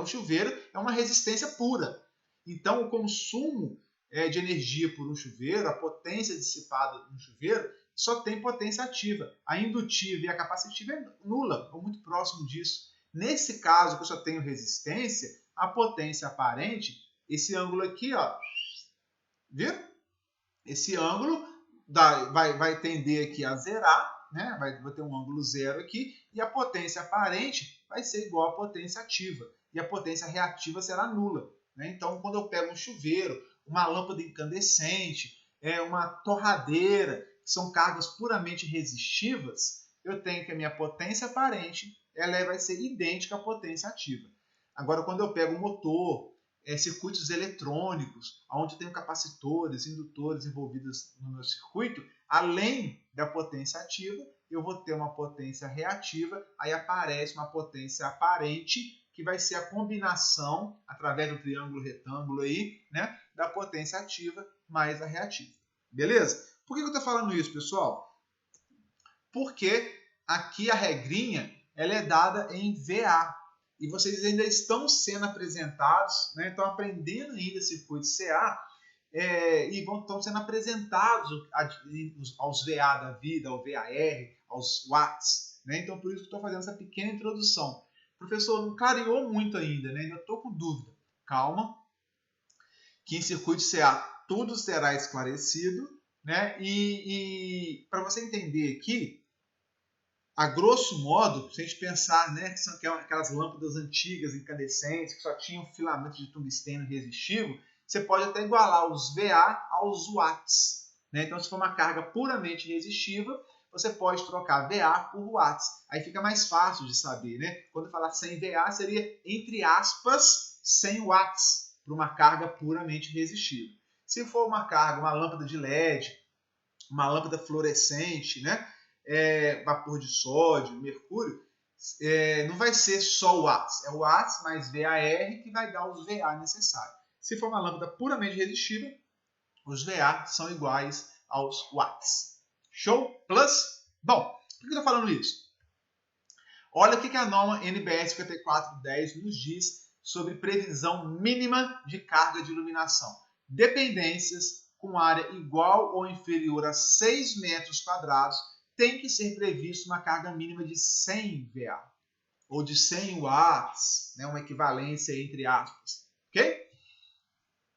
O chuveiro é uma resistência pura. Então, o consumo de energia por um chuveiro, a potência dissipada no chuveiro, só tem potência ativa. A indutiva e a capacitiva é nula, ou muito próximo disso. Nesse caso, que eu só tenho resistência, a potência aparente, esse ângulo aqui, ó, viu? Esse ângulo vai tender aqui a zerar, né? Vai ter um ângulo zero aqui, e a potência aparente vai ser igual à potência ativa, e a potência reativa será nula. Né? Então, quando eu pego um chuveiro, uma lâmpada incandescente, uma torradeira, que são cargas puramente resistivas, eu tenho que a minha potência aparente ela vai ser idêntica à potência ativa. Agora, quando eu pego um motor, circuitos eletrônicos, onde eu tenho capacitores, indutores envolvidos no meu circuito, além da potência ativa, eu vou ter uma potência reativa, aí aparece uma potência aparente, que vai ser a combinação, através do triângulo retângulo aí, né, da potência ativa mais a reativa. Beleza? Por que eu estou falando isso, pessoal? Porque aqui a regrinha ela é dada em VA. E vocês ainda estão sendo apresentados, né, estão aprendendo ainda circuito CA, e estão sendo apresentados aos VA da vida, ao VAR, aos watts. Né? Então, por isso que estou fazendo essa pequena introdução. O professor não clareou muito ainda, né? Ainda estou com dúvida. Calma, que em circuito CA tudo será esclarecido. Né? E para você entender aqui, a grosso modo, se a gente pensar, né, que são aquelas lâmpadas antigas, incandescentes, que só tinham filamento de tungstênio resistivo, você pode até igualar os VA aos watts. Né? Então, se for uma carga puramente resistiva, você pode trocar VA por watts. Aí fica mais fácil de saber. Né? Quando falar 100 VA, seria, entre aspas, 100 watts para uma carga puramente resistiva. Se for uma carga, uma lâmpada de LED, uma lâmpada fluorescente, né? Vapor de sódio, mercúrio, não vai ser só watts. É o watts mais VAR que vai dar os VA necessários. Se for uma lâmpada puramente resistiva, os VA são iguais aos watts. Show? Plus? Bom, por que eu estou falando isso? Olha o que a norma NBS 5410 nos diz sobre previsão mínima de carga de iluminação. Dependências com área igual ou inferior a 6 metros quadrados tem que ser previsto uma carga mínima de 100 VA, ou de 100 watts, né, uma equivalência entre aspas. Ok?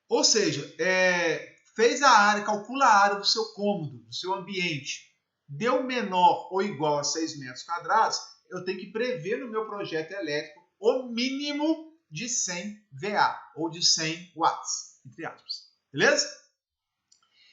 Ou seja, fez a área, calcula a área do seu cômodo, do seu ambiente, deu menor ou igual a 6 metros quadrados, eu tenho que prever no meu projeto elétrico o mínimo de 100 VA, ou de 100 watts, entre aspas. Beleza?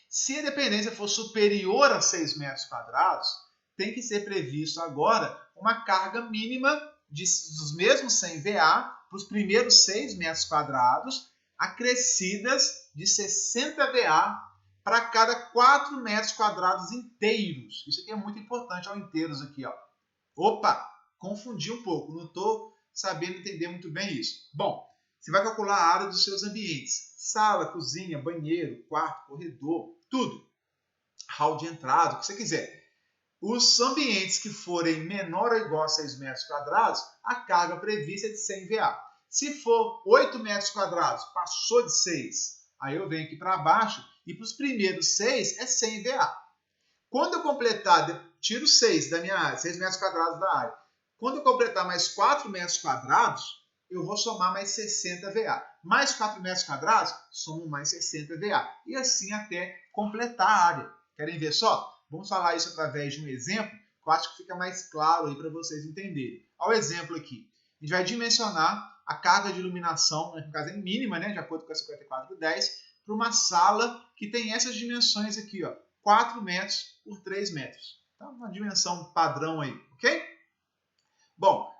Se a dependência for superior a 6 metros quadrados, tem que ser previsto agora uma carga mínima dos mesmos 100 VA para os primeiros 6 metros quadrados, acrescidas de 60 VA para cada 4 metros quadrados inteiros. Isso aqui é muito importante, ao inteiros aqui. Ó. Opa, confundi um pouco, não estou sabendo entender muito bem isso. Bom, você vai calcular a área dos seus ambientes. Sala, cozinha, banheiro, quarto, corredor, tudo. Hall de entrada, o que você quiser. Os ambientes que forem menor ou igual a 6 metros quadrados, a carga prevista é de 100 VA. Se for 8 metros quadrados, passou de 6, aí eu venho aqui para baixo e para os primeiros 6 é 100 VA. Quando eu completar, tiro 6 da minha área, 6 metros quadrados da área. Quando eu completar mais 4 metros quadrados, eu vou somar mais 60 VA. Mais 4 metros quadrados, somo mais 60 VA. E assim até completar a área. Querem ver só? Vamos falar isso através de um exemplo, que eu acho que fica mais claro aí para vocês entenderem. Olha o exemplo aqui. A gente vai dimensionar a carga de iluminação, no caso é mínima, né, de acordo com a 5410, para uma sala que tem essas dimensões aqui, ó, 4 metros por 3 metros. Então, uma dimensão padrão aí, ok? Bom,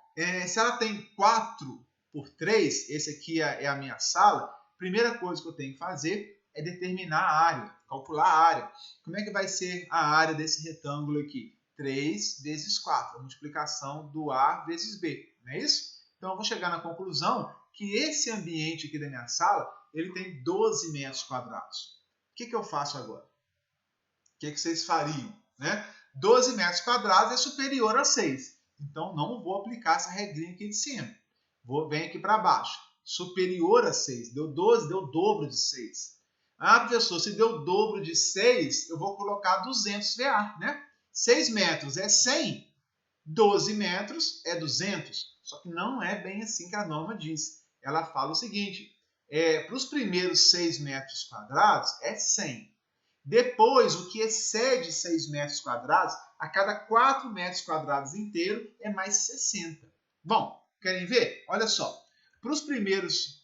se ela tem 4 por 3, esse aqui é a minha sala, a primeira coisa que eu tenho que fazer é determinar a área, calcular a área. Como é que vai ser a área desse retângulo aqui? 3 vezes 4, a multiplicação do A vezes B, não é isso? Então, eu vou chegar na conclusão que esse ambiente aqui da minha sala, ele tem 12 metros quadrados. O que eu faço agora? O que vocês fariam? Né? 12 metros quadrados é superior a 6. Então, não vou aplicar essa regrinha aqui de cima. Venho aqui para baixo. Superior a 6. Deu 12, deu o dobro de 6. Ah, professor, se deu o dobro de 6, eu vou colocar 200 VA, né? 6 metros é 100, 12 metros é 200. Só que não é bem assim que a norma diz. Ela fala o seguinte, para os primeiros 6 metros quadrados é 100. Depois, o que excede 6 metros quadrados, a cada 4 metros quadrados inteiro é mais 60. Bom, querem ver? Olha só. Para os primeiros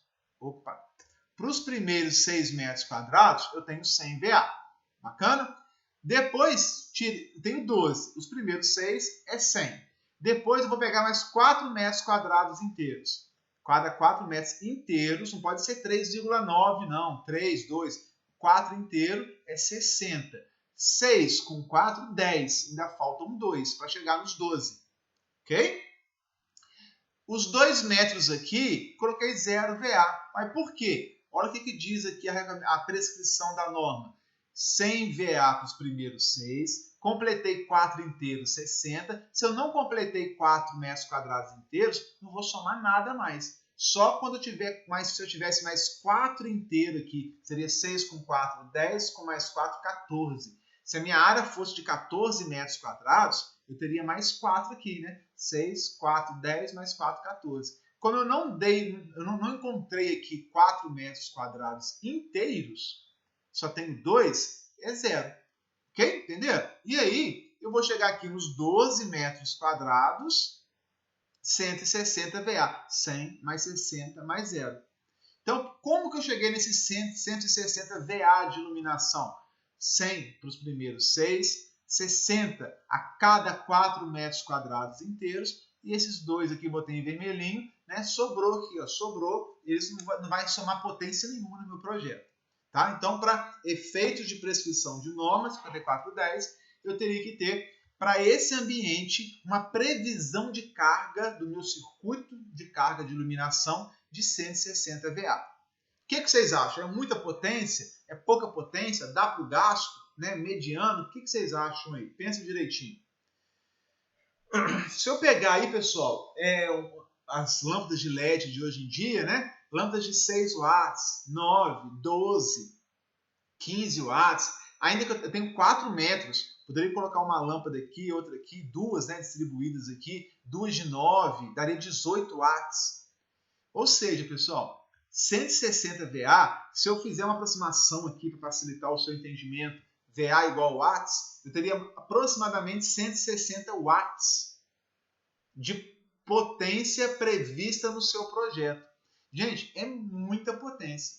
6 metros quadrados, eu tenho 100 VA. Bacana? Depois, tenho 12. Os primeiros 6 é 100. Depois, eu vou pegar mais 4 metros quadrados inteiros. Cada 4 metros inteiros, não pode ser 3,9, não. 3, 2... 4 inteiro é 60. 6 com 4, 10. Ainda faltam 2 para chegar nos 12. Ok? Os 2 metros aqui, coloquei 0 VA. Mas por quê? Olha o que diz aqui a prescrição da norma. 100 VA para os primeiros 6, completei 4 inteiros, 60. Se eu não completei 4 metros quadrados inteiros, não vou somar nada mais. Só quando eu tiver mais, se eu tivesse mais 4 inteiros aqui, seria 6 com 4, 10, com mais 4, 14. Se a minha área fosse de 14 metros quadrados, eu teria mais 4 aqui, né? 6, 4, 10, mais 4, 14. Como eu não encontrei aqui 4 metros quadrados inteiros, só tenho 2, é 0. Ok? Entenderam? E aí, eu vou chegar aqui nos 12 metros quadrados, 160 VA. 100 mais 60 mais 0. Então, como que eu cheguei nesses 160 VA de iluminação? 100 para os primeiros 6, 60 a cada 4 metros quadrados inteiros, e esses 2 aqui eu botei em vermelhinho, né? Sobrou aqui, ó, sobrou, eles não vai somar potência nenhuma no meu projeto. Tá? Então, para efeitos de prescrição de norma 5410, eu teria que ter, para esse ambiente, uma previsão de carga do meu circuito de carga de iluminação de 160 VA. O que vocês acham? É muita potência? É pouca potência? Dá para o gasto? Né? Mediano? O que vocês acham aí? Pensa direitinho. Se eu pegar aí, pessoal, as lâmpadas de LED de hoje em dia, né? Lâmpadas de 6 watts, 9, 12, 15 watts, ainda que eu tenho 4 metros, poderia colocar uma lâmpada aqui, outra aqui, duas, né, distribuídas aqui, duas de 9, daria 18 watts. Ou seja, pessoal, 160 VA, se eu fizer uma aproximação aqui para facilitar o seu entendimento, VA igual a watts, eu teria aproximadamente 160 watts de potência prevista no seu projeto. Gente, é muita potência.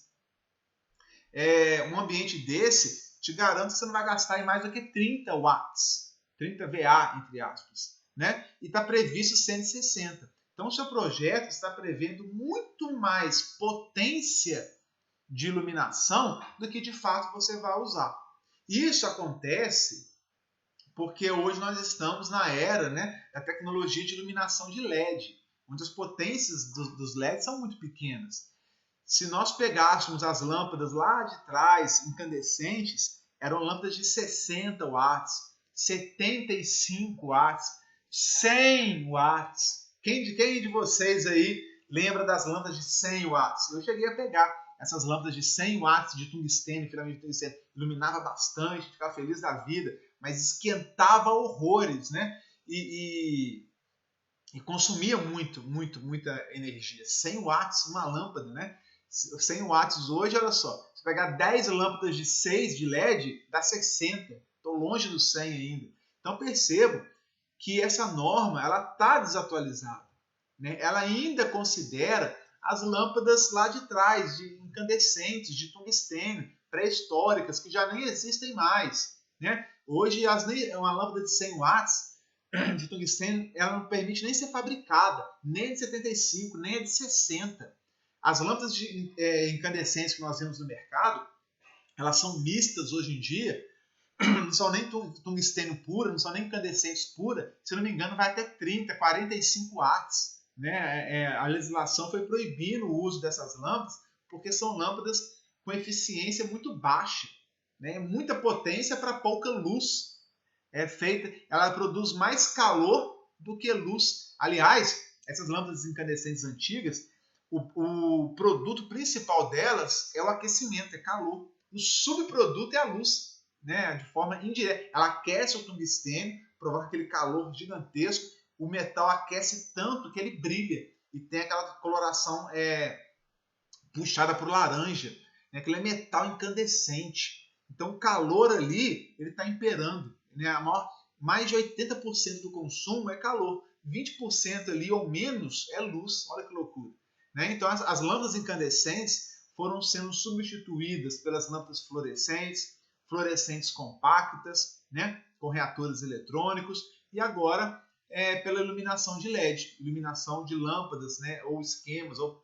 Um ambiente desse, te garanto que você não vai gastar em mais do que 30 watts, 30 VA, entre aspas, né? E está previsto 160. Então, o seu projeto está prevendo muito mais potência de iluminação do que de fato você vai usar. Isso acontece porque hoje nós estamos na era, né, da tecnologia de iluminação de LED, onde as potências dos LEDs são muito pequenas. Se nós pegássemos as lâmpadas lá de trás, incandescentes, eram lâmpadas de 60 watts, 75 watts, 100 watts. Quem de vocês aí lembra das lâmpadas de 100 watts? Eu cheguei a pegar essas lâmpadas de 100 watts de tungstênio, filamento de tungstênio, iluminava bastante, ficava feliz da vida, mas esquentava horrores, né? E consumia muita energia. 100 watts uma lâmpada, né? 100 watts hoje, olha só, se pegar 10 lâmpadas de 6 de LED, dá 60. Estou longe do 100 ainda. Então percebo que essa norma ela está desatualizada, né? Ela ainda considera as lâmpadas lá de trás, de incandescentes, de tungstênio, pré-históricas, que já nem existem mais, né? Hoje, uma lâmpada de 100 watts de tungstênio, ela não permite nem ser fabricada, nem de 75, nem de 60. As lâmpadas de incandescentes que nós vemos no mercado, elas são mistas hoje em dia, não são nem tungstênio pura, não são nem incandescentes pura, se não me engano vai até 30, 45 watts. Né? A legislação foi proibindo o uso dessas lâmpadas porque são lâmpadas com eficiência muito baixa, né? Muita potência para pouca luz. Ela produz mais calor do que luz. Aliás, essas lâmpadas incandescentes antigas, o produto principal delas é o aquecimento, é calor. O subproduto é a luz, né? De forma indireta. Ela aquece o tungstênio, provoca aquele calor gigantesco. O metal aquece tanto que ele brilha e tem aquela coloração puxada para o laranja. Né? Aquilo é metal incandescente. Então o calor ali ele está imperando. Né? Mais de 80% do consumo é calor. 20% ali ou menos é luz. Olha que loucura. Né? Então as lâmpadas incandescentes foram sendo substituídas pelas lâmpadas fluorescentes compactas, né? Com reatores eletrônicos, e agora pela iluminação de LED, iluminação de lâmpadas, né? Ou esquemas, ou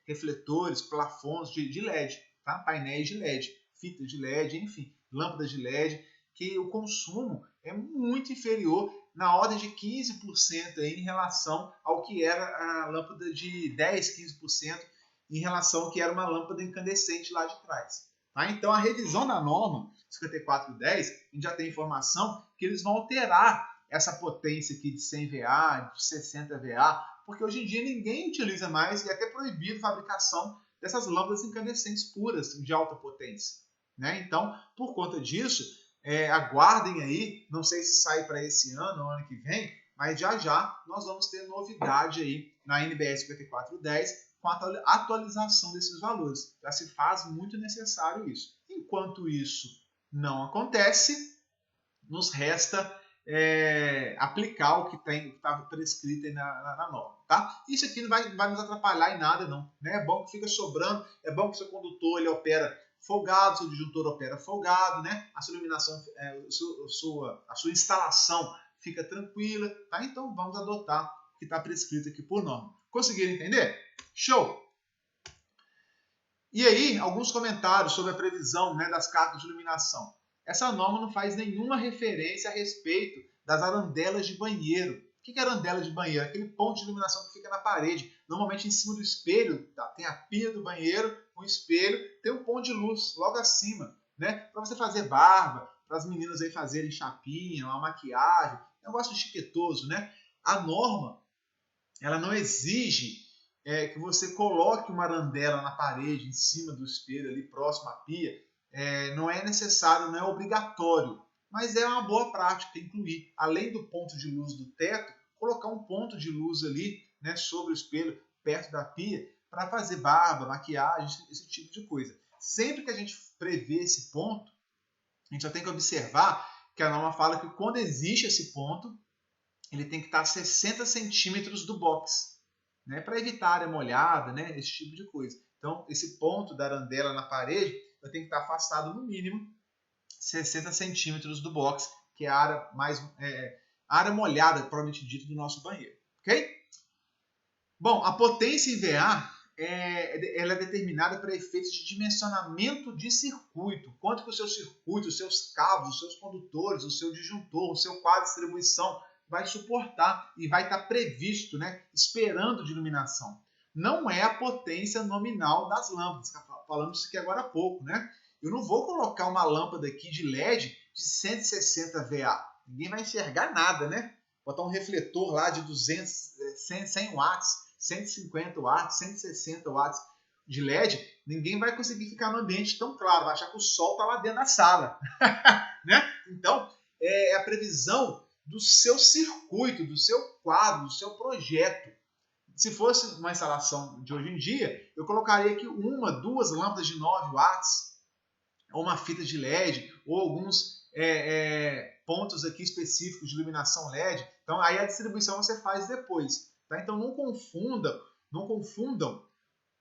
refletores, plafons de LED, tá? Painéis de LED, fitas de LED, enfim, lâmpadas de LED. que o consumo é muito inferior, na ordem de 15% aí, em relação ao que era a lâmpada de 10, 15% em relação ao que era uma lâmpada incandescente lá de trás. Tá? Então, a revisão da norma 5410, a gente já tem informação que eles vão alterar essa potência aqui de 100 VA, de 60 VA, porque hoje em dia ninguém utiliza mais e é até proibido a fabricação dessas lâmpadas incandescentes puras de alta potência. Né? Então, por conta disso, aguardem aí, não sei se sai para esse ano ou ano que vem, mas já já nós vamos ter novidade aí na NBS 5410 com a atualização desses valores. Já se faz muito necessário isso. Enquanto isso não acontece, nos resta aplicar o que está prescrito aí na norma. Tá? Isso aqui não vai nos atrapalhar em nada, não. Né? É bom que fica sobrando, é bom que seu condutor ele opera folgado, seu disjuntor opera folgado, né? A sua iluminação, a sua instalação fica tranquila. Tá? Então vamos adotar o que está prescrito aqui por norma. Conseguiram entender? Show! E aí, alguns comentários sobre a previsão, né, das cargas de iluminação. Essa norma não faz nenhuma referência a respeito das arandelas de banheiro. O que é arandela de banheiro? Aquele ponto de iluminação que fica na parede, normalmente em cima do espelho. Tá? Tem a pia do banheiro, o espelho, tem um ponto de luz logo acima, né? Para você fazer barba, para as meninas aí fazerem chapinha, uma maquiagem, negócio chiquetoso, né? A norma, ela não exige que você coloque uma arandela na parede, em cima do espelho, ali próximo à pia. Não é necessário, não é obrigatório, mas é uma boa prática incluir, além do ponto de luz do teto, colocar um ponto de luz ali, né, sobre o espelho, perto da pia, para fazer barba, maquiagem, esse tipo de coisa. Sempre que a gente prevê esse ponto, a gente já tem que observar que a norma fala que quando existe esse ponto, ele tem que estar a 60 centímetros do box, né, para evitar área molhada, né, esse tipo de coisa. Então, esse ponto da arandela na parede, eu tenho que estar afastado no mínimo 60 centímetros do box, que é a área área molhada, propriamente dito, do nosso banheiro. Ok? Bom, a potência em VA ela é determinada para efeitos de dimensionamento de circuito. Quanto que o seu circuito, os seus cabos, os seus condutores, o seu disjuntor, o seu quadro de distribuição vai suportar e vai estar previsto, né, esperando de iluminação. Não é a potência nominal das lâmpadas. Falamos isso aqui agora há pouco, né? Eu não vou colocar uma lâmpada aqui de LED de 160 VA. Ninguém vai enxergar nada, né? Botar um refletor lá de 200, 100 watts, 150 watts, 160 watts de LED, ninguém vai conseguir ficar no ambiente tão claro, vai achar que o sol está lá dentro da sala. Né? Então, é a previsão do seu circuito, do seu quadro, do seu projeto. Se fosse uma instalação de hoje em dia, eu colocaria aqui uma, duas lâmpadas de 9 watts, ou uma fita de LED, ou alguns pontos aqui específicos de iluminação LED. Então, aí a distribuição você faz depois. Tá? Então, não confundam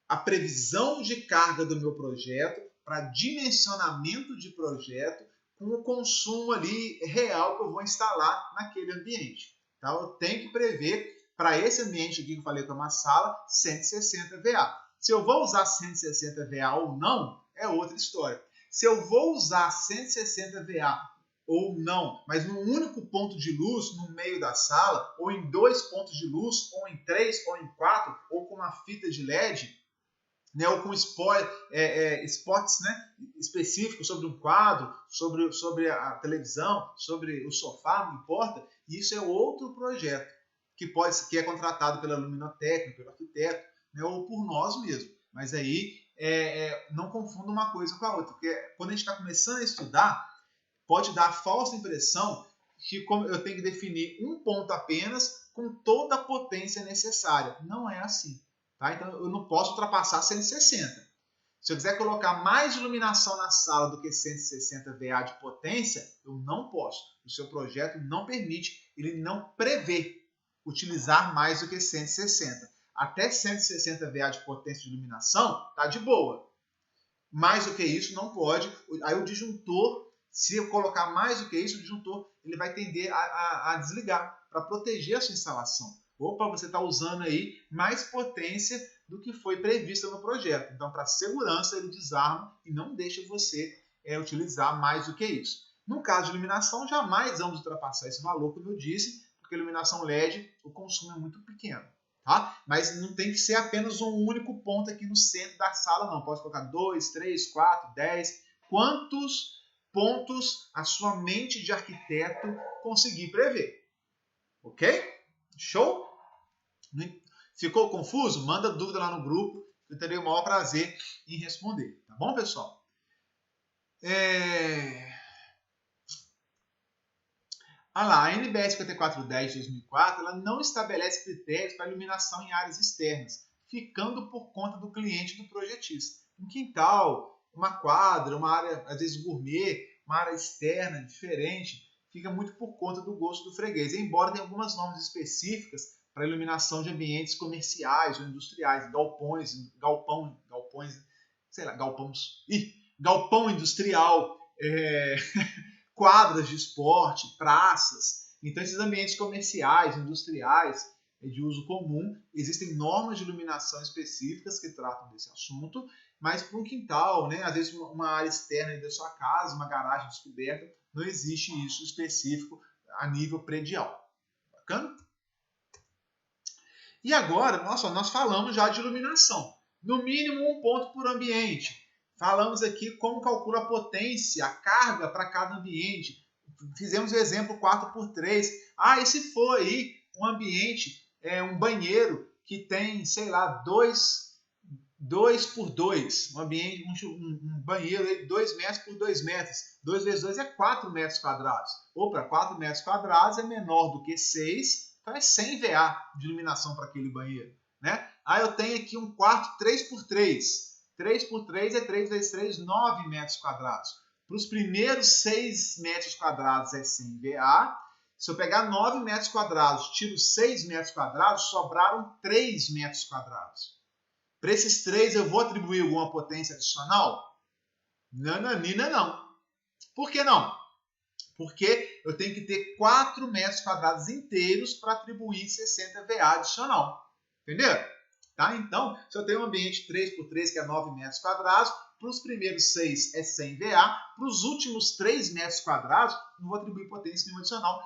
a previsão de carga do meu projeto para dimensionamento de projeto com o consumo ali real que eu vou instalar naquele ambiente. Tá? Eu tenho que prever para esse ambiente aqui que eu falei que é uma sala, 160 VA. Se eu vou usar 160 VA ou não, é outra história. Se eu vou usar 160 VA ou não, mas num único ponto de luz no meio da sala, ou em 2 pontos de luz, ou em 3, ou em 4, ou com uma fita de LED, né, ou com spots, né, específicos sobre um quadro, sobre a televisão, sobre o sofá, não importa, isso é outro projeto que é contratado pela luminotécnica, pelo arquiteto, né, ou por nós mesmos. Mas aí não confunda uma coisa com a outra, porque quando a gente está começando a estudar, pode dar a falsa impressão que eu tenho que definir um ponto apenas com toda a potência necessária. Não é assim. Tá? Então eu não posso ultrapassar 160. Se eu quiser colocar mais iluminação na sala do que 160 VA de potência, eu não posso. O seu projeto não permite, ele não prevê utilizar mais do que 160. Até 160 VA de potência de iluminação, tá de boa. Mais do que isso, não pode. Aí o disjuntor, se eu colocar mais do que isso, o disjuntor ele vai tender a desligar para proteger a sua instalação. Ou para você estar usando aí mais potência do que foi prevista no projeto. Então, para segurança, ele desarma e não deixa você utilizar mais do que isso. No caso de iluminação, jamais vamos ultrapassar esse valor, como eu disse, porque a iluminação LED, o consumo é muito pequeno. Tá? Mas não tem que ser apenas um único ponto aqui no centro da sala, não. Pode colocar 2, 3, 4, 10. Quantos pontos a sua mente de arquiteto conseguir prever? Ok? Show? Ficou confuso? Manda dúvida lá no grupo, que eu terei o maior prazer em responder. Tá bom, pessoal? Olha lá, a NBR 5410 de 2004 ela não estabelece critérios para iluminação em áreas externas, ficando por conta do cliente e do projetista. Um quintal, uma quadra, uma área, às vezes gourmet, uma área externa, diferente, fica muito por conta do gosto do freguês, embora tenha algumas normas específicas para iluminação de ambientes comerciais ou industriais, galpão industrial, quadras de esporte, praças. Então, esses ambientes comerciais, industriais, de uso comum, existem normas de iluminação específicas que tratam desse assunto, mas para um quintal, né, às vezes uma área externa da sua casa, uma garagem descoberta, não existe isso específico a nível predial. Bacana? E agora, nós falamos já de iluminação. No mínimo 1 ponto por ambiente. Falamos aqui como calcula a potência, a carga para cada ambiente. Fizemos o exemplo 4x3. E se for aí um ambiente, um banheiro que tem, sei lá, 2x2, um banheiro de 2 metros por 2 metros. 2 vezes 2 é 4 metros quadrados. Opa, 4 metros quadrados é menor do que 6, então é 100 VA de iluminação para aquele banheiro. Né? Eu tenho aqui um quarto 3x3. 3x3 é 3 vezes 3, 9 metros quadrados. Para os primeiros 6 metros quadrados é 100 VA. Se eu pegar 9 metros quadrados, tiro 6 metros quadrados, sobraram 3 metros quadrados. Para esses 3 eu vou atribuir alguma potência adicional? Nananina não. Por que não? Porque eu tenho que ter 4 metros quadrados inteiros para atribuir 60 VA adicional. Entenderam? Tá? Então, se eu tenho um ambiente 3x3, que é 9 metros quadrados, para os primeiros 6 é 100 VA, para os últimos 3 metros quadrados, não vou atribuir potência nenhuma adicional.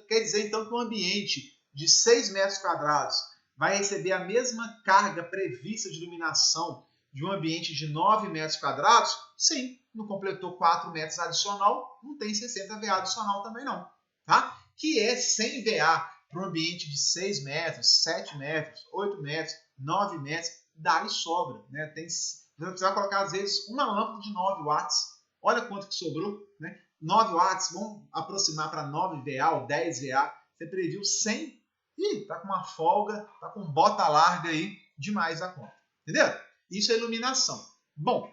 Quer dizer então que um ambiente de 6 metros quadrados vai receber a mesma carga prevista de iluminação de um ambiente de 9 metros quadrados? Sim, não completou 4 metros adicional, não tem 60 VA adicional também não. Tá? Que é 100 VA para um ambiente de 6 metros, 7 metros, 8 metros, 9 metros, dá e sobra. Né? Você vai colocar, às vezes, uma lâmpada de 9 watts. Olha quanto que sobrou. Né? 9 watts, vamos aproximar para 9 VA ou 10 VA. Você previu 100. Tá com uma folga, tá com bota larga aí, demais da conta. Entendeu? Isso é iluminação. Bom,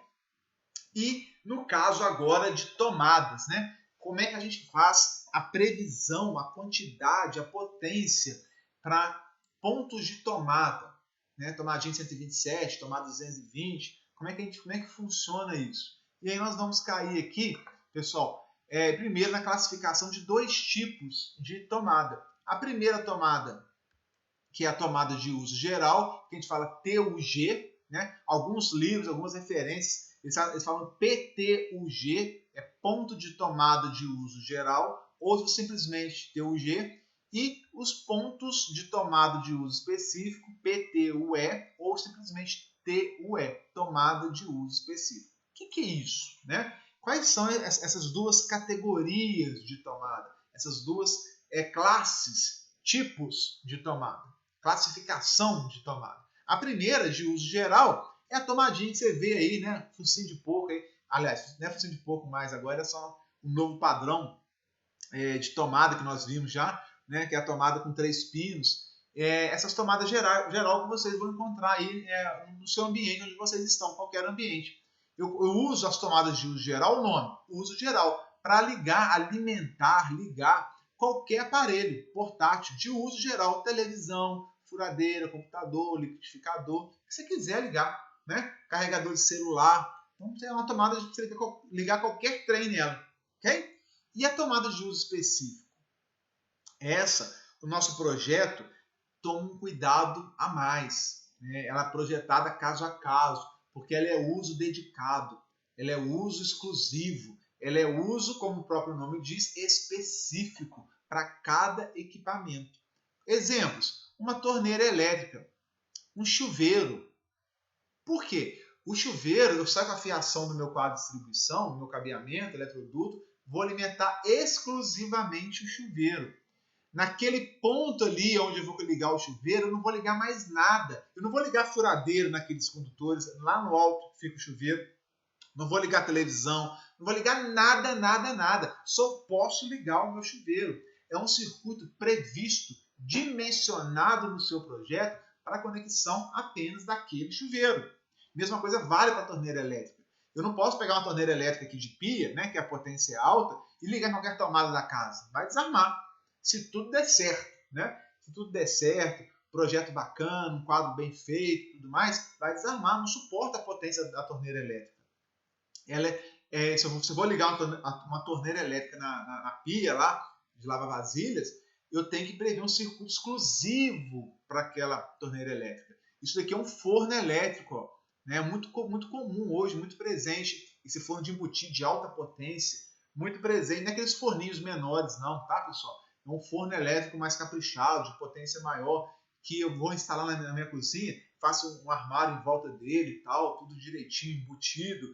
e no caso agora de tomadas, né? Como é que a gente faz a previsão, a quantidade, a potência para pontos de tomada? Né? Tomadinha 127, tomada 220. Como é que funciona isso? E aí nós vamos cair aqui, pessoal, primeiro na classificação de 2 tipos de tomada. A primeira tomada, que é a tomada de uso geral, que a gente fala TUG, né? Alguns livros, algumas referências, eles falam PTUG, é ponto de tomada de uso geral, ou simplesmente TUG, e os pontos de tomada de uso específico, PTUE, ou simplesmente TUE, tomada de uso específico. O que é isso? Né? Quais são essas duas categorias de tomada? Essas duas classes, tipos de tomada, classificação de tomada. A primeira, de uso geral, é a tomadinha que você vê aí, né? Focinho de porco aí. Aliás, não é focinho de porco mais, agora é só um novo padrão de tomada que nós vimos já, né? Que é a tomada com 3 pinos. Essas tomadas geral que vocês vão encontrar aí no seu ambiente, onde vocês estão, qualquer ambiente. Eu uso as tomadas de uso geral, o nome, uso geral, para alimentar qualquer aparelho portátil de uso geral, televisão, furadeira, computador, liquidificador, o que você quiser ligar, né? Carregador de celular. Então, é uma tomada de você ligar qualquer trem nela, ok? E a tomada de uso específico? O nosso projeto toma um cuidado a mais. Né? Ela é projetada caso a caso, porque ela é uso dedicado, ela é uso exclusivo, Ela é uso, como o próprio nome diz, específico para cada equipamento. Exemplos: uma torneira elétrica, um chuveiro. Por quê? O chuveiro, eu saio com a fiação do meu quadro de distribuição, do meu cabeamento, eletroduto, vou alimentar exclusivamente o chuveiro. Naquele ponto ali onde eu vou ligar o chuveiro, eu não vou ligar mais nada. Eu não vou ligar furadeiro naqueles condutores, lá no alto fica o chuveiro. Não vou ligar televisão, não vou ligar nada, nada, nada. Só posso ligar o meu chuveiro. É um circuito previsto, dimensionado no seu projeto para a conexão apenas daquele chuveiro. Mesma coisa vale para a torneira elétrica. Eu não posso pegar uma torneira elétrica aqui de pia, né, que a potência é alta, e ligar em qualquer tomada da casa. Vai desarmar. Se tudo der certo, né? Se tudo der certo, projeto bacana, um quadro bem feito, tudo mais, vai desarmar, não suporta a potência da torneira elétrica. Se eu vou ligar uma torneira elétrica na pia lá, de lavar vasilhas, eu tenho que prever um circuito exclusivo para aquela torneira elétrica. Isso daqui é um forno elétrico, ó, né? Muito comum hoje, muito presente, esse forno de embutido de alta potência, muito presente, não é aqueles forninhos menores não, tá, pessoal? É um forno elétrico mais caprichado, de potência maior, que eu vou instalar na minha cozinha, faço um armário em volta dele e tal, tudo direitinho, embutido.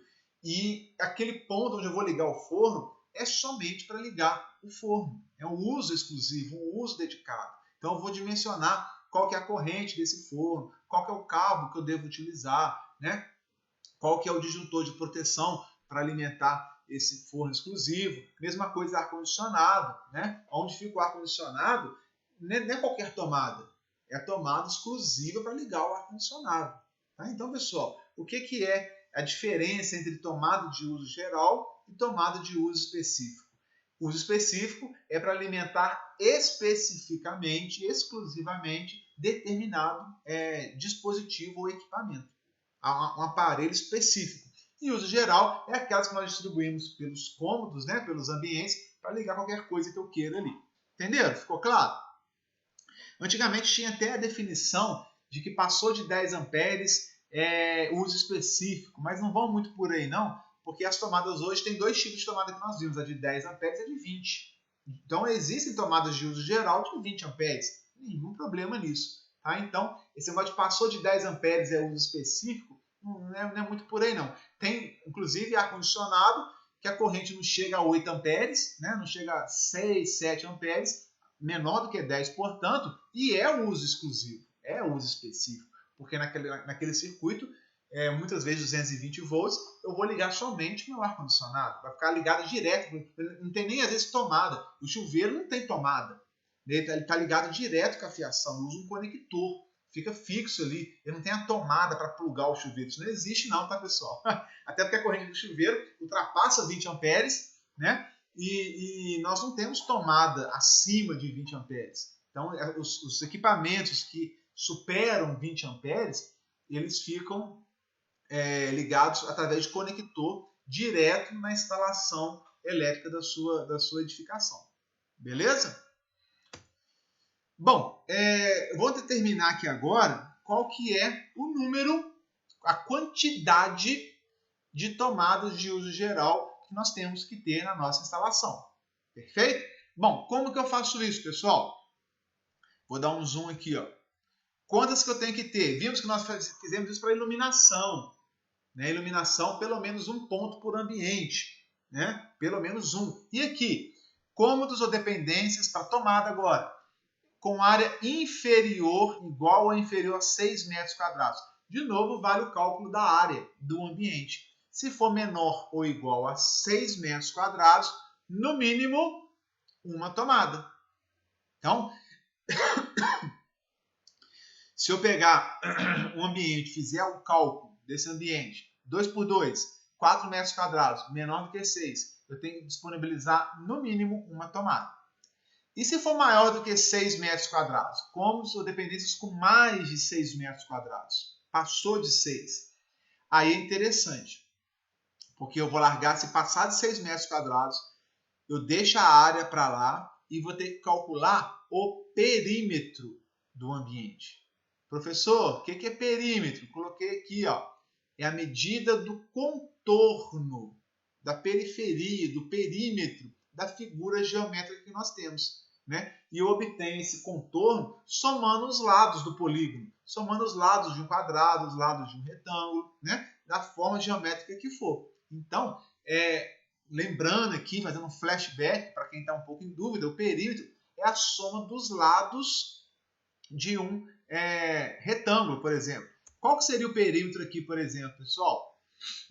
E aquele ponto onde eu vou ligar o forno é somente para ligar o forno. É um uso exclusivo, um uso dedicado. Então eu vou dimensionar qual que é a corrente desse forno, qual que é o cabo que eu devo utilizar, né? Qual que é o disjuntor de proteção para alimentar esse forno exclusivo. Mesma coisa ar-condicionado, né? Onde fica o ar-condicionado, não é qualquer tomada, é a tomada exclusiva para ligar o ar-condicionado. Tá? Então, pessoal, o que é a diferença entre tomada de uso geral e tomada de uso específico? O uso específico é para alimentar especificamente, exclusivamente, determinado dispositivo ou equipamento, um aparelho específico. E uso geral é aquelas que nós distribuímos pelos cômodos, né, pelos ambientes, para ligar qualquer coisa que eu queira ali. Entenderam? Ficou claro? Antigamente tinha até a definição de que passou de 10 amperes uso específico, mas não vão muito por aí não, porque as tomadas hoje tem dois tipos de tomada que nós vimos, a de 10 amperes e a de 20. Então existem tomadas de uso geral de 20 amperes, nenhum problema nisso. Tá? Então, esse negócio de passou de 10 amperes é uso específico, não é muito por aí não. Tem, inclusive, ar-condicionado, que a corrente não chega a 8 amperes, né? Não chega a 6, 7 amperes, menor do que 10, portanto, e é uso exclusivo, é uso específico, porque naquele circuito, muitas vezes 220 volts, eu vou ligar somente o meu ar-condicionado, vai ficar ligado direto, não tem nem às vezes tomada, o chuveiro não tem tomada, ele está ligado direto com a fiação, eu uso um conector, fica fixo ali, eu não tenho a tomada para plugar o chuveiro, isso não existe não, tá pessoal? Até porque a corrente do chuveiro ultrapassa 20 amperes, né? E nós não temos tomada acima de 20 amperes. Então, os equipamentos que superam 20 amperes, eles ficam ligados através de conector direto na instalação elétrica da sua edificação. Beleza? Bom, eu vou determinar aqui agora qual que é o número, a quantidade de tomadas de uso geral que nós temos que ter na nossa instalação. Perfeito? Bom, como que eu faço isso, pessoal? Vou dar um zoom aqui, ó. Quantas que eu tenho que ter? Vimos que nós fizemos isso para iluminação. Né? Iluminação, pelo menos um ponto por ambiente. Né? Pelo menos um. E aqui, cômodos ou dependências para tomada agora. Com área inferior, igual ou inferior a 6 metros quadrados. De novo, vale o cálculo da área do ambiente. Se for menor ou igual a 6 metros quadrados, no mínimo, uma tomada. Então, se eu pegar um ambiente, fizer o cálculo desse ambiente, 2 por 2, 4 metros quadrados, menor do que 6, eu tenho que disponibilizar, no mínimo, uma tomada. E se for maior do que 6 metros quadrados? Cômodos ou dependências com mais de 6 metros quadrados? Passou de 6. Aí é interessante. Porque eu vou largar, se passar de 6 metros quadrados, eu deixo a área para lá e vou ter que calcular o perímetro do ambiente. Professor, o que é perímetro? Coloquei aqui, ó. É a medida do contorno da periferia, do perímetro da figura geométrica que nós temos, né? E eu obtenho esse contorno somando os lados do polígono, somando os lados de um quadrado, os lados de um retângulo, né? Da forma geométrica que for. Então, lembrando aqui, fazendo um flashback para quem está um pouco em dúvida, o perímetro é a soma dos lados de um retângulo, por exemplo. Qual que seria o perímetro aqui, por exemplo, pessoal?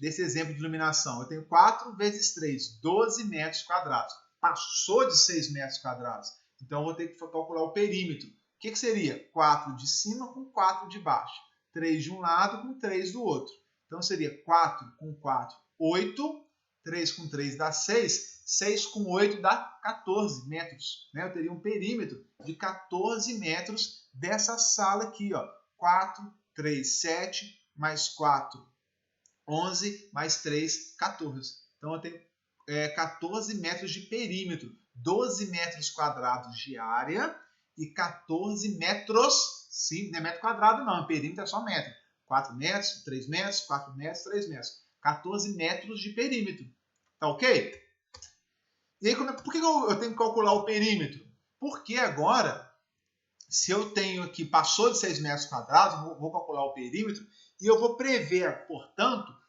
Desse exemplo de iluminação. Eu tenho 4 vezes 3, 12 metros quadrados. Passou de 6 metros quadrados. Então, eu vou ter que calcular o perímetro. O que seria? 4 de cima com 4 de baixo. 3 de um lado com 3 do outro. Então, seria 4 com 4, 8. 3 com 3 dá 6. 6 com 8 dá 14 metros. Né? Eu teria um perímetro de 14 metros dessa sala aqui. Ó. 4, 3, 7, mais 4, 11, mais 3, 14. Então, eu tenho 14 metros de perímetro, 12 metros quadrados de área e 14 metros, sim, não é metro quadrado não, perímetro é só metro. 4 metros, 3 metros, 4 metros, 3 metros. 14 metros de perímetro. Tá ok? E aí, por que eu tenho que calcular o perímetro? Porque agora, se eu tenho aqui, passou de 6 metros quadrados, vou calcular o perímetro e eu vou prever, portanto,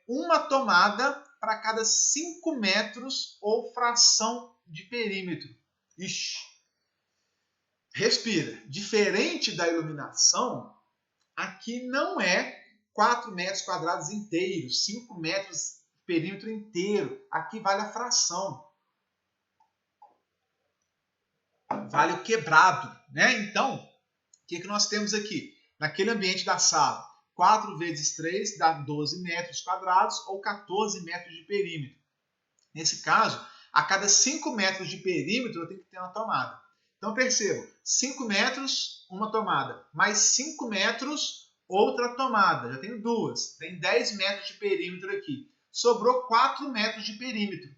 uma tomada para cada 5 metros ou fração de perímetro. Ixi. Respira. Diferente da iluminação, aqui não é 4 metros quadrados inteiros, 5 metros perímetro inteiro. Aqui vale a fração. Vale o quebrado, né? Então, o que nós temos aqui? Naquele ambiente da sala, 4 vezes 3 dá 12 metros quadrados ou 14 metros de perímetro. Nesse caso, a cada 5 metros de perímetro eu tenho que ter uma tomada. Então, percebam, 5 metros, uma tomada, mais 5 metros, outra tomada. Já tenho duas. Tem 10 metros de perímetro aqui. Sobrou 4 metros de perímetro.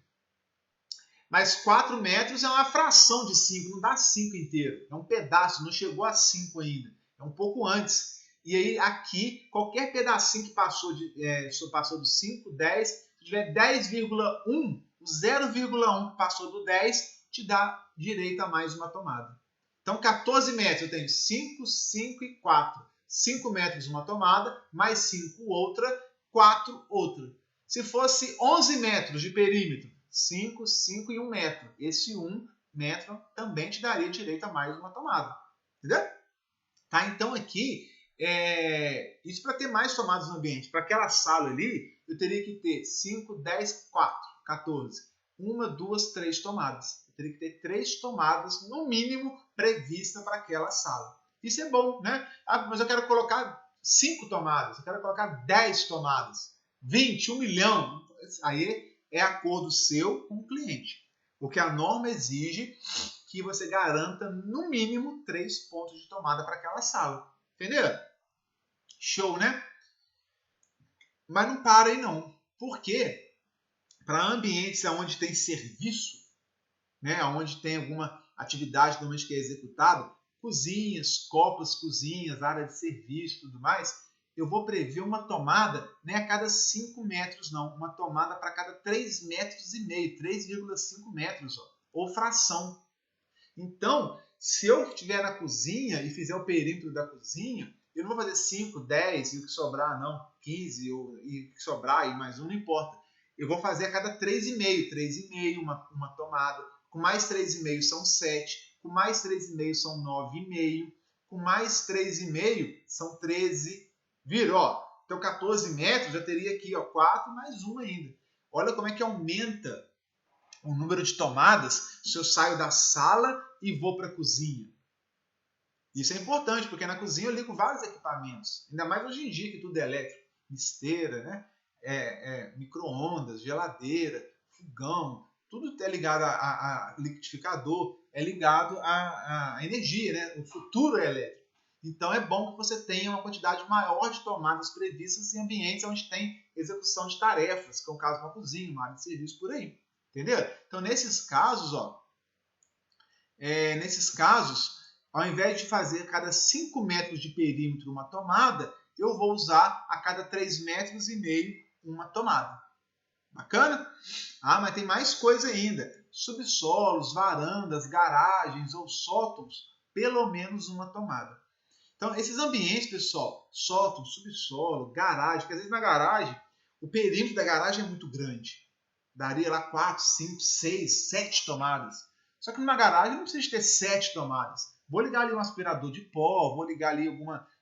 Mas 4 metros é uma fração de 5, não dá 5 inteiro. É um pedaço, não chegou a 5 ainda. É um pouco antes. E aí, aqui, qualquer pedacinho que passou do 5, 10, se tiver 10,1, o 0,1 que passou do 10, te dá direito a mais uma tomada. Então, 14 metros, eu tenho 5, 5 e 4. 5 metros uma tomada, mais 5 outra, 4 outra. Se fosse 11 metros de perímetro, 5, 5 e 1 metro. Esse 1 metro também te daria direito a mais uma tomada. Entendeu? Tá? Então, aqui, isso para ter mais tomadas no ambiente. Para aquela sala ali, eu teria que ter 5, 10, 4, 14. 1, 2, 3 tomadas. Eu teria que ter 3 tomadas, no mínimo, prevista para aquela sala. Isso é bom, né? Ah, mas eu quero colocar 5 tomadas, eu quero colocar 10 tomadas, 20, 1 milhão. Aí é acordo seu com o cliente. Porque a norma exige que você garanta, no mínimo, 3 pontos de tomada para aquela sala. Entendeu? Show, né? Mas não para aí, não. Por quê? Para ambientes onde tem serviço, né, onde tem alguma atividade normalmente que é executada, cozinhas, copas, cozinhas, área de serviço e tudo mais, eu vou prever uma tomada não é a cada 5 metros, não. Uma tomada para cada 3,5 metros, 3,5 metros, ó, ou fração. Então, se eu estiver na cozinha e fizer o perímetro da cozinha, eu não vou fazer 5, 10 e o que sobrar, não, 15 e o que sobrar e mais um, não importa. Eu vou fazer a cada 3,5, uma tomada. Com mais 3,5 são 7. Com mais 3,5 são 9,5. Com mais 3,5 são 13. Viram? Ó, então 14 metros já teria aqui, ó, 4 mais 1 ainda. Olha como é que aumenta o número de tomadas se eu saio da sala e vou para a cozinha. Isso é importante, porque na cozinha eu ligo vários equipamentos. Ainda mais hoje em dia que tudo é elétrico. Esteira, né? Micro-ondas, geladeira, fogão, tudo é ligado a liquidificador, é ligado à energia, né? O futuro é elétrico. Então é bom que você tenha uma quantidade maior de tomadas previstas em ambientes onde tem execução de tarefas, que é o caso de uma cozinha, uma área de serviço, por aí. Entendeu? Então nesses casos, ao invés de fazer a cada 5 metros de perímetro uma tomada, eu vou usar a cada 3,5 metros uma tomada. Bacana? Ah, mas tem mais coisa ainda. Subsolos, varandas, garagens ou sótãos, pelo menos uma tomada. Então, esses ambientes, pessoal, sótão, subsolo, garagem, porque às vezes na garagem, o perímetro da garagem é muito grande. Daria lá 4, 5, 6, 7 tomadas. Só que numa garagem não precisa ter 7 tomadas. Vou ligar ali um aspirador de pó, vou ligar ali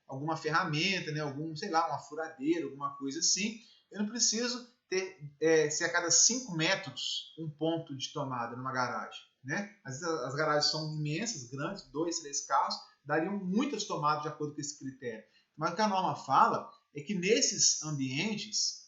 alguma ferramenta, né? Sei lá, uma furadeira, alguma coisa assim. Eu não preciso ter, se a cada 5 metros um ponto de tomada numa garagem. Né? Às vezes as garagens são imensas, grandes, 2, 3 carros, dariam muitas tomadas de acordo com esse critério. Mas o que a norma fala é que nesses ambientes,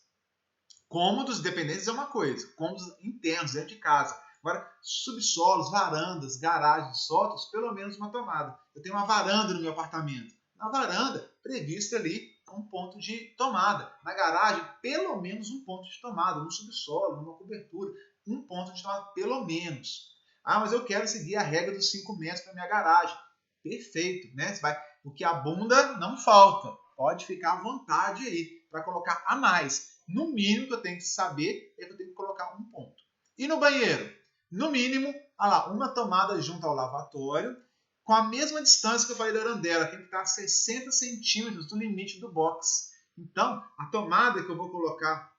cômodos dependentes é uma coisa, cômodos internos, dentro de casa. Agora, subsolos, varandas, garagens, sótãos, pelo menos uma tomada. Eu tenho uma varanda no meu apartamento. Na varanda, previsto ali um ponto de tomada. Na garagem, pelo menos um ponto de tomada. No subsolo, numa cobertura, um ponto de tomada, pelo menos. Ah, mas eu quero seguir a regra dos 5 metros para minha garagem. Perfeito, né? O que abunda, não falta. Pode ficar à vontade aí para colocar a mais. No mínimo que eu tenho que saber é que eu tenho que colocar um ponto. E no banheiro? No mínimo, uma tomada junto ao lavatório, com a mesma distância que eu falei da arandela, tem que estar a 60 centímetros do limite do box. Então, a tomada que eu vou colocar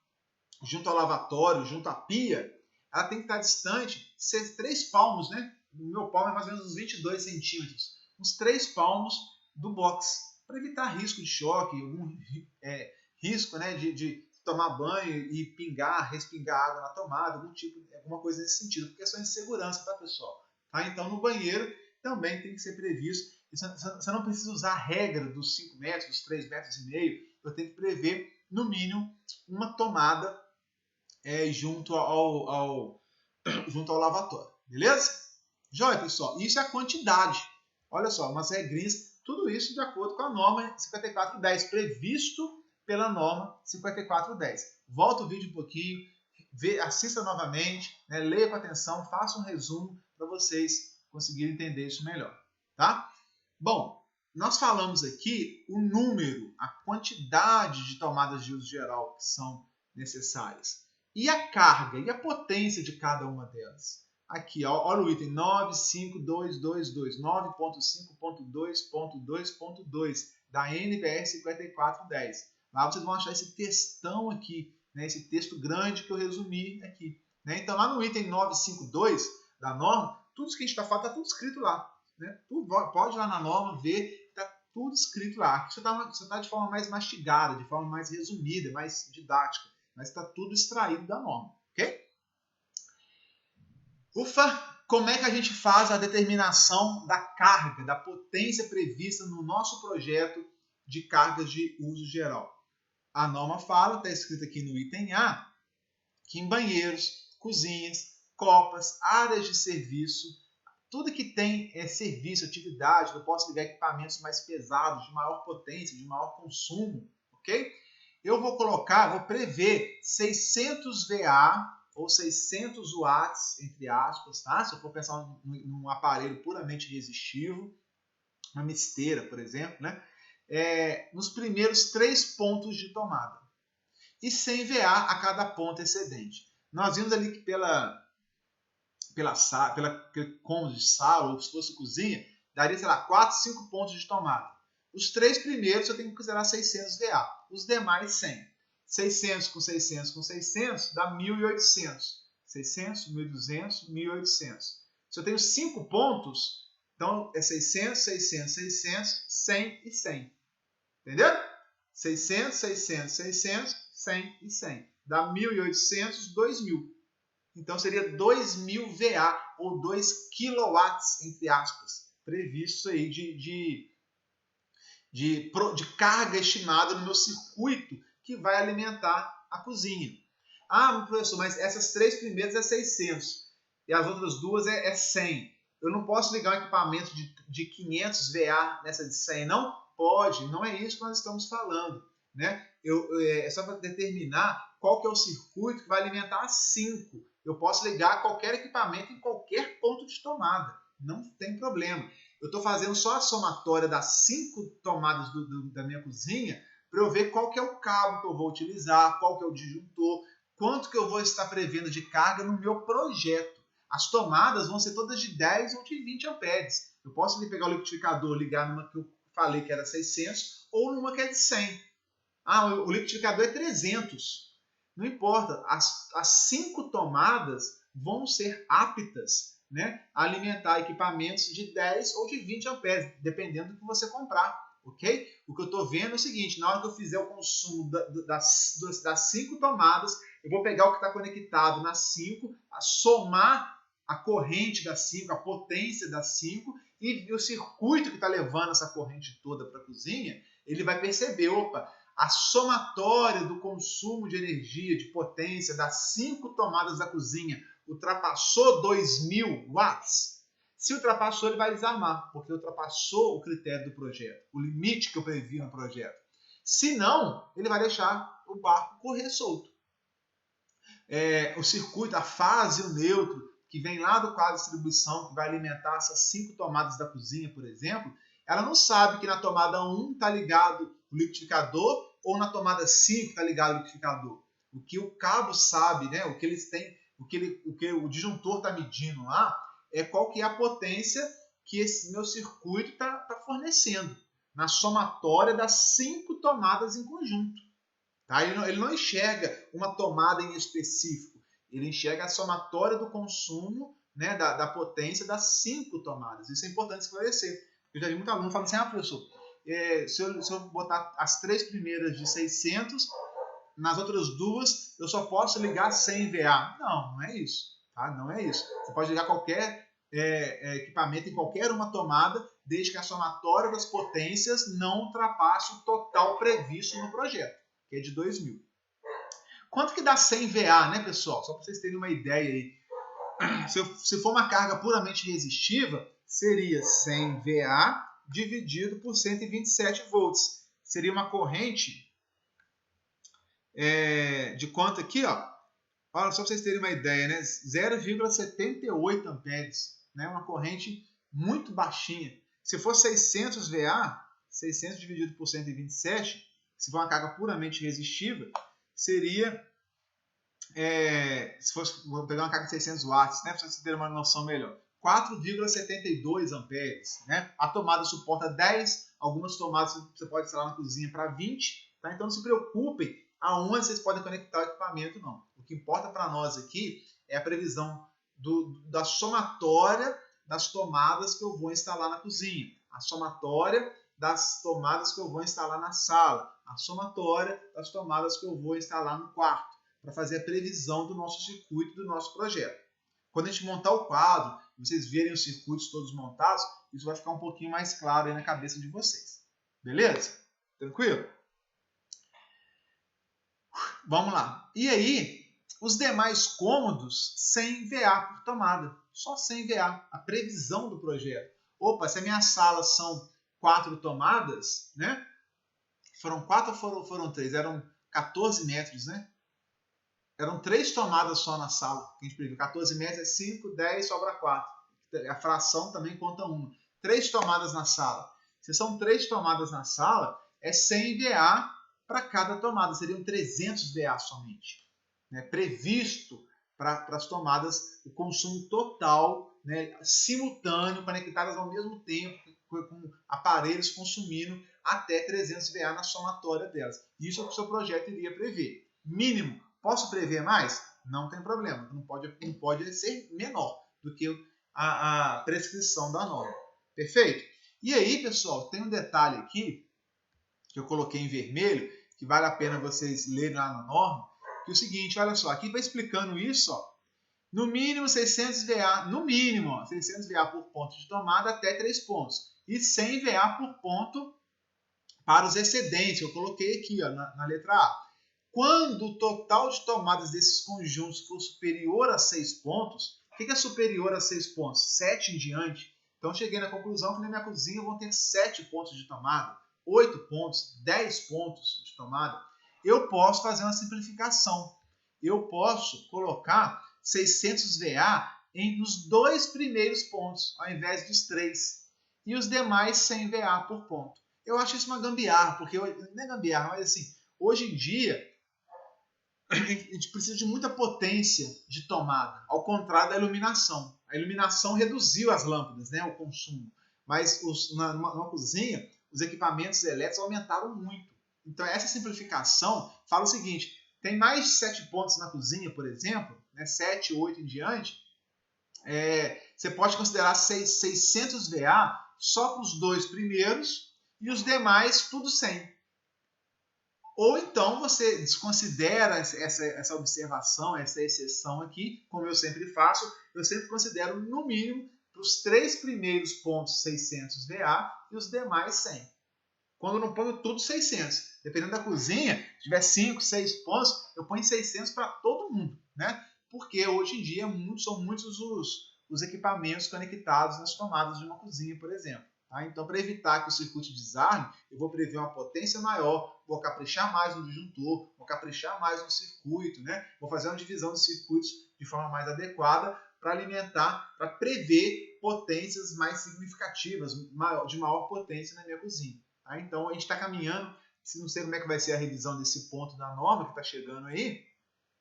junto ao lavatório, junto à pia, ela tem que estar distante, 3 palmos, né? O meu palmo é mais ou menos uns 22 centímetros. Uns 3 palmos do box, para evitar risco de choque, algum risco, né, de tomar banho e respingar água na tomada, alguma coisa nesse sentido, por questões de segurança, tá, pessoal? Tá? Então, no banheiro também tem que ser previsto. Você não precisa usar a regra dos 5 metros, dos 3,5 metros. Eu tenho que prever, no mínimo, uma tomada junto ao lavatório. Beleza? Joia, pessoal? Isso é a quantidade. Olha só, umas regrinhas, tudo isso de acordo com a norma 5410, previsto pela norma 5410. Volta o vídeo um pouquinho, assista novamente, né, leia com atenção, faça um resumo para vocês conseguirem entender isso melhor. Tá? Bom, nós falamos aqui o número, a quantidade de tomadas de uso geral que são necessárias. E a carga, e a potência de cada uma delas. Aqui, ó, olha o item 95222, 9.5.2.2.2 da NBR 5410. Lá vocês vão achar esse textão aqui, né, esse texto grande que eu resumi aqui. Né? Então, lá no item 952 da norma, tudo isso que a gente está falando está tudo escrito lá. Né? Tu pode ir lá na norma ver, está tudo escrito lá. Aqui você está de forma mais mastigada, de forma mais resumida, mais didática. Mas está tudo extraído da norma. Ok? Ufa! Como é que a gente faz a determinação da carga, da potência prevista no nosso projeto de cargas de uso geral? A norma fala, está escrito aqui no item A, que em banheiros, cozinhas, copas, áreas de serviço, tudo que tem serviço, atividade, eu posso ligar equipamentos mais pesados, de maior potência, de maior consumo, ok? Eu vou prever 600 VA ou 600 watts, entre aspas, tá? Se eu for pensar num aparelho puramente resistivo, uma misteira, por exemplo, né? Nos primeiros 3 pontos de tomada. E 100 VA a cada ponto excedente. Nós vimos ali que pela cômodo de sala, ou se fosse cozinha, daria, sei lá, 4, 5 pontos de tomada. Os 3 primeiros eu tenho que considerar 600 VA. Os demais 100. 600 com 600 com 600 dá 1.800. 600, 1.200, 1.800. Se eu tenho 5 pontos, então é 600, 600, 600, 100 e 100. Entendeu? 600, 600, 600, 100 e 100. Dá 1.800, 2.000. Então seria 2.000 VA ou 2 kW, entre aspas, previsto aí de carga estimada no meu circuito que vai alimentar a cozinha. Ah, professor, mas essas 3 primeiras é 600 e as outras 2 é 100. Eu não posso ligar um equipamento de 500 VA nessa de 100, não? Pode, não é isso que nós estamos falando. Né? É só para determinar qual que é o circuito que vai alimentar as 5. Eu posso ligar qualquer equipamento em qualquer ponto de tomada. Não tem problema. Eu estou fazendo só a somatória das 5 tomadas da minha cozinha para eu ver qual que é o cabo que eu vou utilizar, qual que é o disjuntor, quanto que eu vou estar prevendo de carga no meu projeto. As tomadas vão ser todas de 10 ou de 20 amperes. Eu posso pegar o liquidificador, ligar numa que eu falei que era 600 ou numa que é de 100. O liquidificador é 300. Não importa, as 5 tomadas vão ser aptas, né, a alimentar equipamentos de 10 ou de 20 amperes, dependendo do que você comprar, ok? O que eu estou vendo é o seguinte, na hora que eu fizer o consumo das 5 tomadas, eu vou pegar o que está conectado nas 5, somar a corrente das 5, a potência das 5, e o circuito que está levando essa corrente toda para a cozinha, ele vai perceber, opa, a somatória do consumo de energia, de potência das 5 tomadas da cozinha ultrapassou 2.000 watts. Se ultrapassou, ele vai desarmar, porque ultrapassou o critério do projeto, o limite que eu previ no projeto. Se não, ele vai deixar o barco correr solto. O circuito, a fase e o neutro, que vem lá do quadro de distribuição, que vai alimentar essas 5 tomadas da cozinha, por exemplo, ela não sabe que na tomada 1 está ligado o liquidificador ou na tomada 5 está ligado o liquidificador. O que o cabo sabe, né, o que eles têm, o que o disjuntor está medindo lá, é qual que é a potência que esse meu circuito está fornecendo, na somatória das 5 tomadas em conjunto. Tá? Ele não enxerga uma tomada em específico, ele enxerga a somatória do consumo, né, da potência das 5 tomadas. Isso é importante esclarecer. Eu já vi muito aluno falando assim, professor, se eu botar as 3 primeiras de 600, nas outras 2 eu só posso ligar 100 VA. Não é isso. Tá? Não é isso. Você pode ligar qualquer equipamento em qualquer uma tomada, desde que a somatória das potências não ultrapasse o total previsto no projeto, que é de 2.000. Quanto que dá 100 VA, né, pessoal? Só para vocês terem uma ideia aí. Se for uma carga puramente resistiva, seria 100 VA dividido por 127 volts. Seria uma corrente de quanto aqui, ó? Olha, só para vocês terem uma ideia, né? 0,78 amperes, né? Uma corrente muito baixinha. Se for 600 VA, 600 dividido por 127, se for uma carga puramente resistiva, seria, se fosse, vou pegar uma carga de 600 watts, né? Para vocês terem uma noção melhor, 4,72 amperes, né? A tomada suporta 10, algumas tomadas você pode instalar na cozinha para 20, tá? Então não se preocupem aonde vocês podem conectar o equipamento, não. O que importa para nós aqui é a previsão da somatória das tomadas que eu vou instalar na cozinha, a somatória das tomadas que eu vou instalar na sala, a somatória das tomadas que eu vou instalar no quarto, para fazer a previsão do nosso circuito, do nosso projeto. Quando a gente montar o quadro, vocês verem os circuitos todos montados, isso vai ficar um pouquinho mais claro aí na cabeça de vocês. Beleza? Tranquilo? Vamos lá. E aí, os demais cômodos, 100 VA por tomada. Só 100 VA, a previsão do projeto. Opa, se a minha sala são 4 tomadas, né? Foram 4 ou foram 3? Eram 14 metros, né? Eram 3 tomadas só na sala, que a gente previu. 14 metros é 5, 10, sobra 4. A fração também conta 1. 3 tomadas na sala. Se são 3 tomadas na sala, é 100 VA para cada tomada. Seriam 300 VA somente, né? Previsto para as tomadas o consumo total, né, simultâneo, conectadas ao mesmo tempo, com aparelhos consumindo até 300 VA na somatória delas. Isso é o que o seu projeto iria prever. Mínimo. Posso prever mais? Não tem problema. Não pode ser menor do que a prescrição da norma. Perfeito? E aí, pessoal, tem um detalhe aqui que eu coloquei em vermelho, que vale a pena vocês lerem lá na norma, que é o seguinte, olha só, aqui vai explicando isso, ó, no mínimo 600 VA, no mínimo, ó, 600 VA por ponto de tomada até 3 pontos, e 100 VA por ponto para os excedentes, eu coloquei aqui, ó, na letra A. Quando o total de tomadas desses conjuntos for superior a 6 pontos, o que é superior a 6 pontos? 7 em diante. Então, cheguei na conclusão que na minha cozinha vão ter 7 pontos de tomada, 8 pontos, 10 pontos de tomada. Eu posso fazer uma simplificação. Eu posso colocar 600 VA nos 2 primeiros pontos, ao invés dos 3. E os demais 100 VA por ponto. Eu acho isso uma gambiarra, porque não é gambiarra, mas assim, hoje em dia, a gente precisa de muita potência de tomada, ao contrário da iluminação. A iluminação reduziu as lâmpadas, né, o consumo, mas numa cozinha, os equipamentos elétricos aumentaram muito. Então, essa simplificação fala o seguinte: tem mais de 7 pontos na cozinha, por exemplo, né, 7, 8 em diante, você pode considerar 600 VA só para os 2 primeiros e os demais tudo 100. Ou então você desconsidera essa observação, essa exceção aqui, como eu sempre faço, eu sempre considero no mínimo para os 3 primeiros pontos 600 VA e os demais 100. Quando eu não ponho tudo 600. Dependendo da cozinha, se tiver 5, 6 pontos, eu ponho 600 para todo mundo, né? Porque hoje em dia são muitos os equipamentos conectados nas tomadas de uma cozinha, por exemplo. Tá? Então, para evitar que o circuito desarme, eu vou prever uma potência maior, vou caprichar mais no disjuntor, vou caprichar mais no circuito, né? Vou fazer uma divisão dos circuitos de forma mais adequada para alimentar, para prever potências mais significativas, de maior potência na minha cozinha. Tá? Então, a gente está caminhando, não sei como é que vai ser a revisão desse ponto da norma que está chegando aí,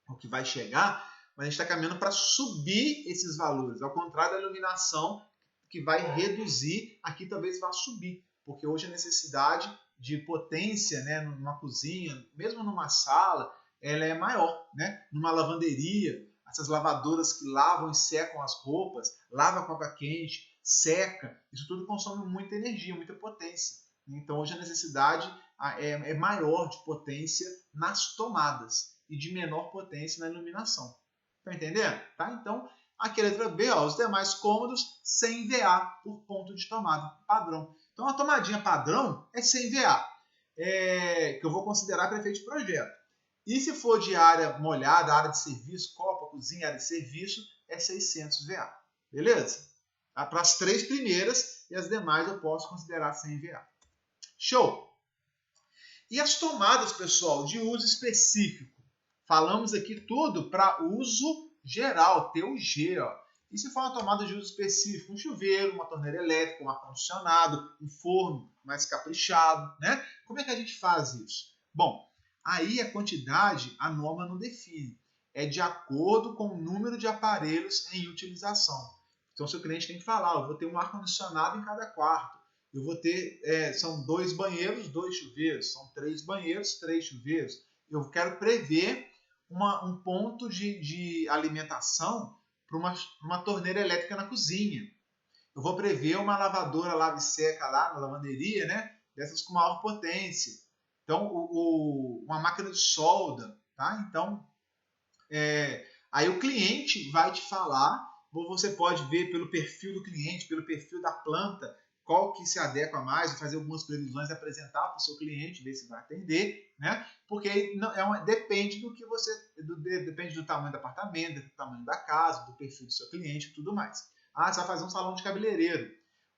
ou que vai chegar, mas a gente está caminhando para subir esses valores, ao contrário da iluminação, que vai reduzir, aqui talvez vá subir, porque hoje a necessidade de potência, né, numa cozinha, mesmo numa sala, ela é maior, né? Numa lavanderia, essas lavadoras que lavam e secam as roupas, lava com água quente, seca, isso tudo consome muita energia, muita potência. Então hoje a necessidade é maior de potência nas tomadas e de menor potência na iluminação. Tá entendendo? Tá? Então, aqui a letra B, os demais cômodos 100 VA por ponto de tomada padrão. Então, a tomadinha padrão é 100 VA, que eu vou considerar para efeito de projeto. E se for de área molhada, área de serviço, copa, cozinha, área de serviço, é 600 VA. Beleza? Tá? Para as 3 primeiras e as demais eu posso considerar 100 VA. Show! E as tomadas, pessoal, de uso específico? Falamos aqui tudo para uso geral, TUG. Ó. E se for uma tomada de uso específico? Um chuveiro, uma torneira elétrica, um ar-condicionado, um forno mais caprichado, né? Como é que a gente faz isso? Bom, aí a quantidade a norma não define. É de acordo com o número de aparelhos em utilização. Então, seu cliente tem que falar, eu vou ter um ar-condicionado em cada quarto. Eu vou ter, são 2 banheiros, 2 chuveiros. São 3 banheiros, 3 chuveiros. Eu quero prever um ponto de alimentação para uma torneira elétrica na cozinha. Eu vou prever uma lavadora lava e seca lá na lavanderia, né? Dessas com maior potência. Então, uma máquina de solda, tá? Então, aí o cliente vai te falar, ou você pode ver pelo perfil do cliente, pelo perfil da planta, qual que se adequa mais, fazer algumas previsões e apresentar para o seu cliente, ver se vai atender, né? Porque depende do que depende do tamanho do apartamento, do tamanho da casa, do perfil do seu cliente e tudo mais. Você vai fazer um salão de cabeleireiro.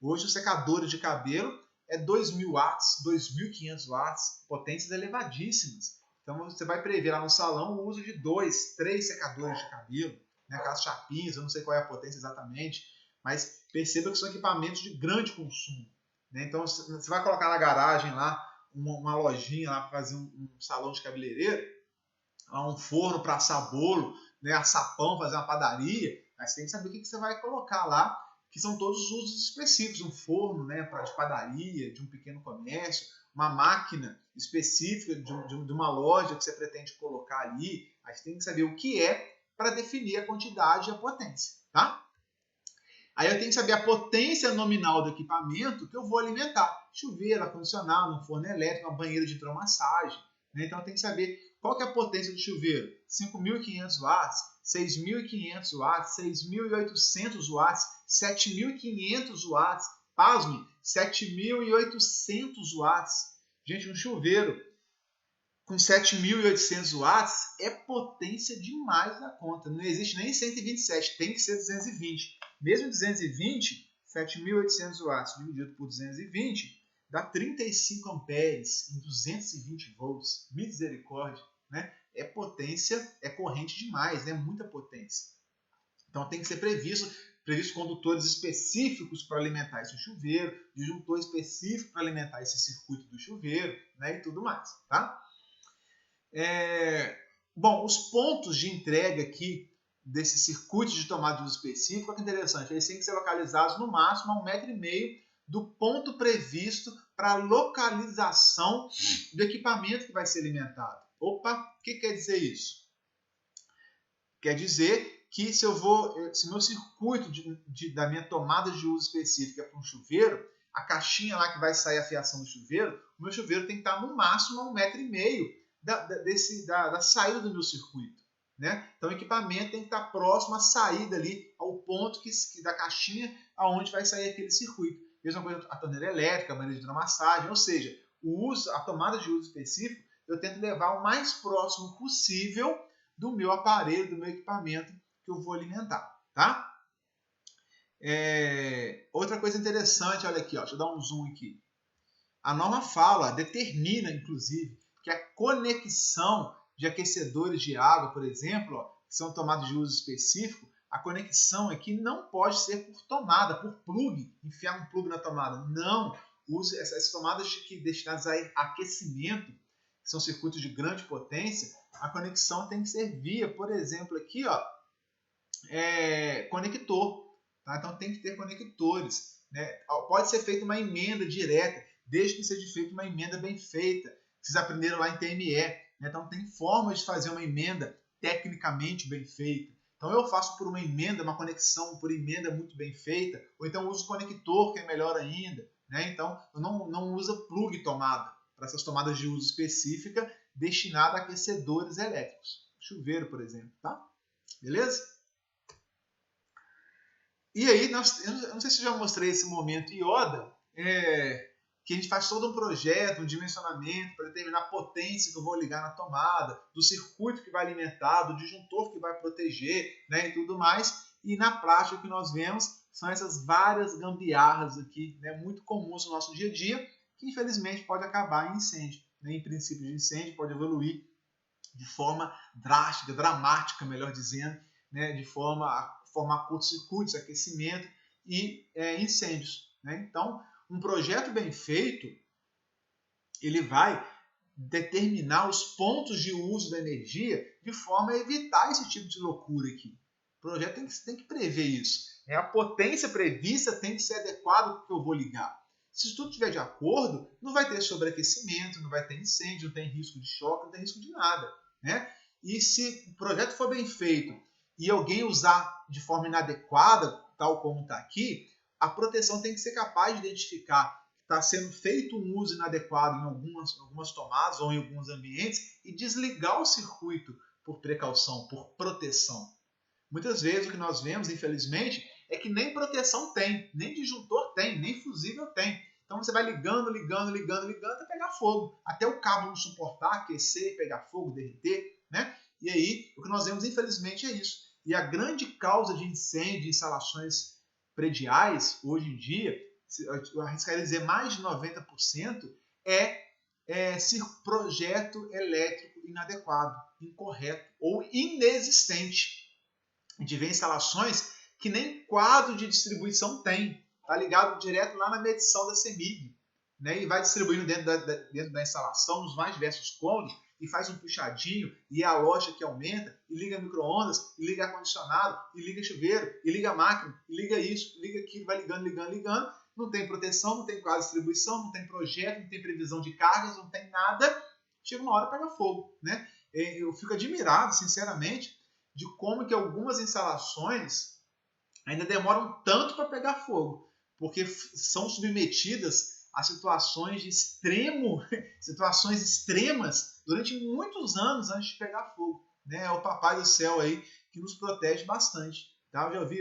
Hoje os secadores de cabelo é 2.000 watts, 2.500 watts, potências elevadíssimas. Então você vai prever lá no salão o uso de 2, 3 secadores de cabelo, né? Aquelas chapinhas, eu não sei qual é a potência exatamente, mas perceba que são equipamentos de grande consumo. Né? Então, você vai colocar na garagem lá uma lojinha lá para fazer um salão de cabeleireiro, um forno para assar bolo, né? Assar pão, fazer uma padaria, mas você tem que saber o que você vai colocar lá, que são todos os usos específicos. Um forno, né, de padaria, de um pequeno comércio, uma máquina específica de uma loja que você pretende colocar ali. Aí você tem que saber o que é para definir a quantidade e a potência. Tá? Aí eu tenho que saber a potência nominal do equipamento que eu vou alimentar. Chuveiro, ar-condicionado, um forno elétrico, uma banheira de hidromassagem. Né? Então eu tenho que saber qual que é a potência do chuveiro. 5.500 watts, 6.500 watts, 6.800 watts, 7.500 watts. Pasme, 7.800 watts. Gente, um chuveiro com 7.800 watts é potência demais da conta. Não existe nem 127, tem que ser 220. Mesmo 220, 7.800 watts dividido por 220 dá 35 amperes em 220 volts. Misericórdia, né? É potência, é corrente demais, né? Muita potência. Então tem que ser previsto condutores específicos para alimentar esse chuveiro, disjuntor específico para alimentar esse circuito do chuveiro, né? E tudo mais, tá? Bom, os pontos de entrega aqui desse circuito de tomada de uso específico, olha que interessante, eles têm que ser localizados no máximo a 1,5 m do ponto previsto para a localização do equipamento que vai ser alimentado. Opa, o que quer dizer isso? Quer dizer que se meu circuito da minha tomada de uso específica é para um chuveiro, a caixinha lá que vai sair a fiação do chuveiro, o meu chuveiro tem que estar no máximo a 1,5 m da saída do meu circuito. Né? Então o equipamento tem que estar próximo à saída ali, ao ponto da caixinha aonde vai sair aquele circuito. Mesma coisa a torneira elétrica, a maneira de hidromassagem, ou seja, a tomada de uso específico, eu tento levar o mais próximo possível do meu aparelho, do meu equipamento que eu vou alimentar. Tá? Outra coisa interessante, olha aqui, ó, deixa eu dar um zoom aqui. A norma determina, inclusive, que a conexão de aquecedores de água, por exemplo, ó, que são tomadas de uso específico, a conexão aqui não pode ser por tomada, por plug, enfiar um plug na tomada. Não, use essas tomadas destinadas a aquecimento, que são circuitos de grande potência, a conexão tem que ser via, por exemplo, aqui, ó, conector. Tá? Então tem que ter conectores. Né? Pode ser feita uma emenda direta, desde que seja feita uma emenda bem feita. Vocês aprenderam lá em TME. Né? Então tem formas de fazer uma emenda tecnicamente bem feita. Então eu faço por uma emenda, uma conexão por emenda muito bem feita, ou então uso conector, que é melhor ainda. Né? Então eu não uso plug tomada para essas tomadas de uso específica destinada a aquecedores elétricos. Chuveiro, por exemplo. Tá? Beleza? E aí, eu não sei se eu já mostrei esse momento Yoda, que a gente faz todo um projeto, um dimensionamento para determinar a potência que eu vou ligar na tomada, do circuito que vai alimentar, do disjuntor que vai proteger, né, e tudo mais. E na prática o que nós vemos são essas várias gambiarras aqui, né, muito comuns no nosso dia a dia, que infelizmente pode acabar em incêndio. Né? Em princípio de incêndio pode evoluir de forma drástica, dramática, melhor dizendo, né, de forma a formar curtos-circuitos, aquecimento e incêndios. Né? Então, um projeto bem feito, ele vai determinar os pontos de uso da energia de forma a evitar esse tipo de loucura aqui. O projeto tem que prever isso. A potência prevista tem que ser adequada ao que eu vou ligar. Se tudo estiver de acordo, não vai ter sobreaquecimento, não vai ter incêndio, não tem risco de choque, não tem risco de nada. Né? E se o projeto for bem feito e alguém usar de forma inadequada, tal como está aqui, a proteção tem que ser capaz de identificar que está sendo feito um uso inadequado em algumas tomadas ou em alguns ambientes e desligar o circuito por precaução, por proteção. Muitas vezes o que nós vemos, infelizmente, é que nem proteção tem, nem disjuntor tem, nem fusível tem. Então você vai ligando até pegar fogo, até o cabo não suportar, aquecer, pegar fogo, derreter, né? E aí, o que nós vemos, infelizmente, é isso. E a grande causa de incêndio de instalações prediais, hoje em dia, eu arriscaria dizer mais de 90%, é projeto elétrico inadequado, incorreto ou inexistente. A gente vê instalações que nem quadro de distribuição tem. Está ligado direto lá na medição da CEMIG. Né? E vai distribuindo dentro da instalação, nos mais diversos cômodos, e faz um puxadinho, e é a loja que aumenta, e liga micro-ondas, e liga ar-condicionado, e liga chuveiro, e liga máquina, e liga isso, liga aquilo, vai ligando. Não tem proteção, não tem quadro de distribuição, não tem projeto, não tem previsão de cargas, não tem nada. Chega uma hora, pega fogo. Né? Eu fico admirado, sinceramente, de como que algumas instalações ainda demoram tanto para pegar fogo, porque são submetidas a situações extremas durante muitos anos antes de pegar fogo. Né? É o papai do céu aí que nos protege bastante. Tá? Eu já vi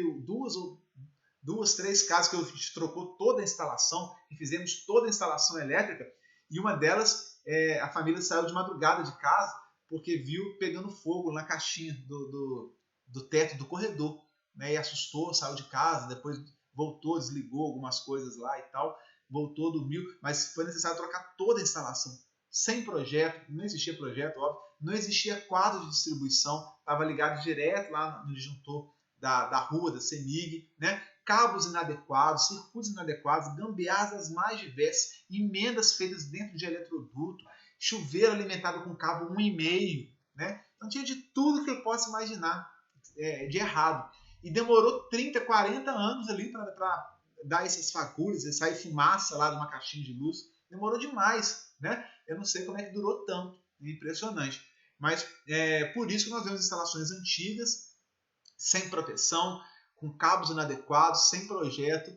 duas, três casas que a gente trocou toda a instalação e fizemos toda a instalação elétrica, e uma delas, a família saiu de madrugada de casa porque viu pegando fogo na caixinha do teto do corredor. Né? E assustou, saiu de casa, depois voltou, desligou algumas coisas lá e tal, voltou, dormiu, mas foi necessário trocar toda a instalação. Sem projeto, não existia projeto, óbvio, não existia quadro de distribuição, estava ligado direto lá no disjuntor da rua, da CEMIG, né? Cabos inadequados, circuitos inadequados, gambiarras mais diversas, emendas feitas dentro de eletroduto, chuveiro alimentado com cabo 1,5, né? Então tinha de tudo que eu possa imaginar de errado. E demorou 30, 40 anos ali para dar esses fagulhos, sair fumaça lá de uma caixinha de luz. Demorou demais, né? Eu não sei como é que durou tanto. É impressionante. Mas por isso que nós vemos instalações antigas, sem proteção, com cabos inadequados, sem projeto,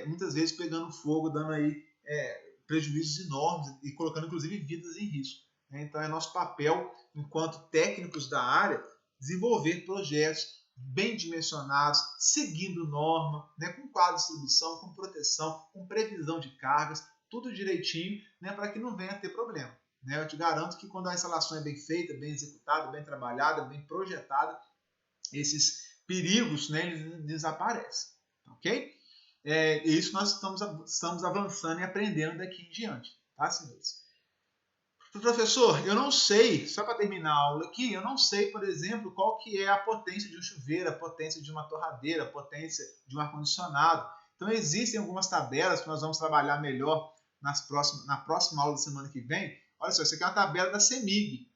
muitas vezes pegando fogo, dando aí prejuízos enormes e colocando inclusive vidas em risco. Então é nosso papel, enquanto técnicos da área, desenvolver projetos bem dimensionados, seguindo norma, né, com quadro de distribuição, com proteção, com previsão de cargas, tudo direitinho, né, para que não venha a ter problema. Né? Eu te garanto que quando a instalação é bem feita, bem executada, bem trabalhada, bem projetada, esses perigos, né, eles desaparecem. Ok? É isso nós estamos avançando e aprendendo daqui em diante. Tá, senhores? Professor, eu não sei, só para terminar a aula aqui, eu não sei, por exemplo, qual que é a potência de um chuveiro, a potência de uma torradeira, a potência de um ar-condicionado. Então existem algumas tabelas que nós vamos trabalhar melhor na próxima aula da semana que vem. Olha só, isso aqui é uma tabela da CEMIG.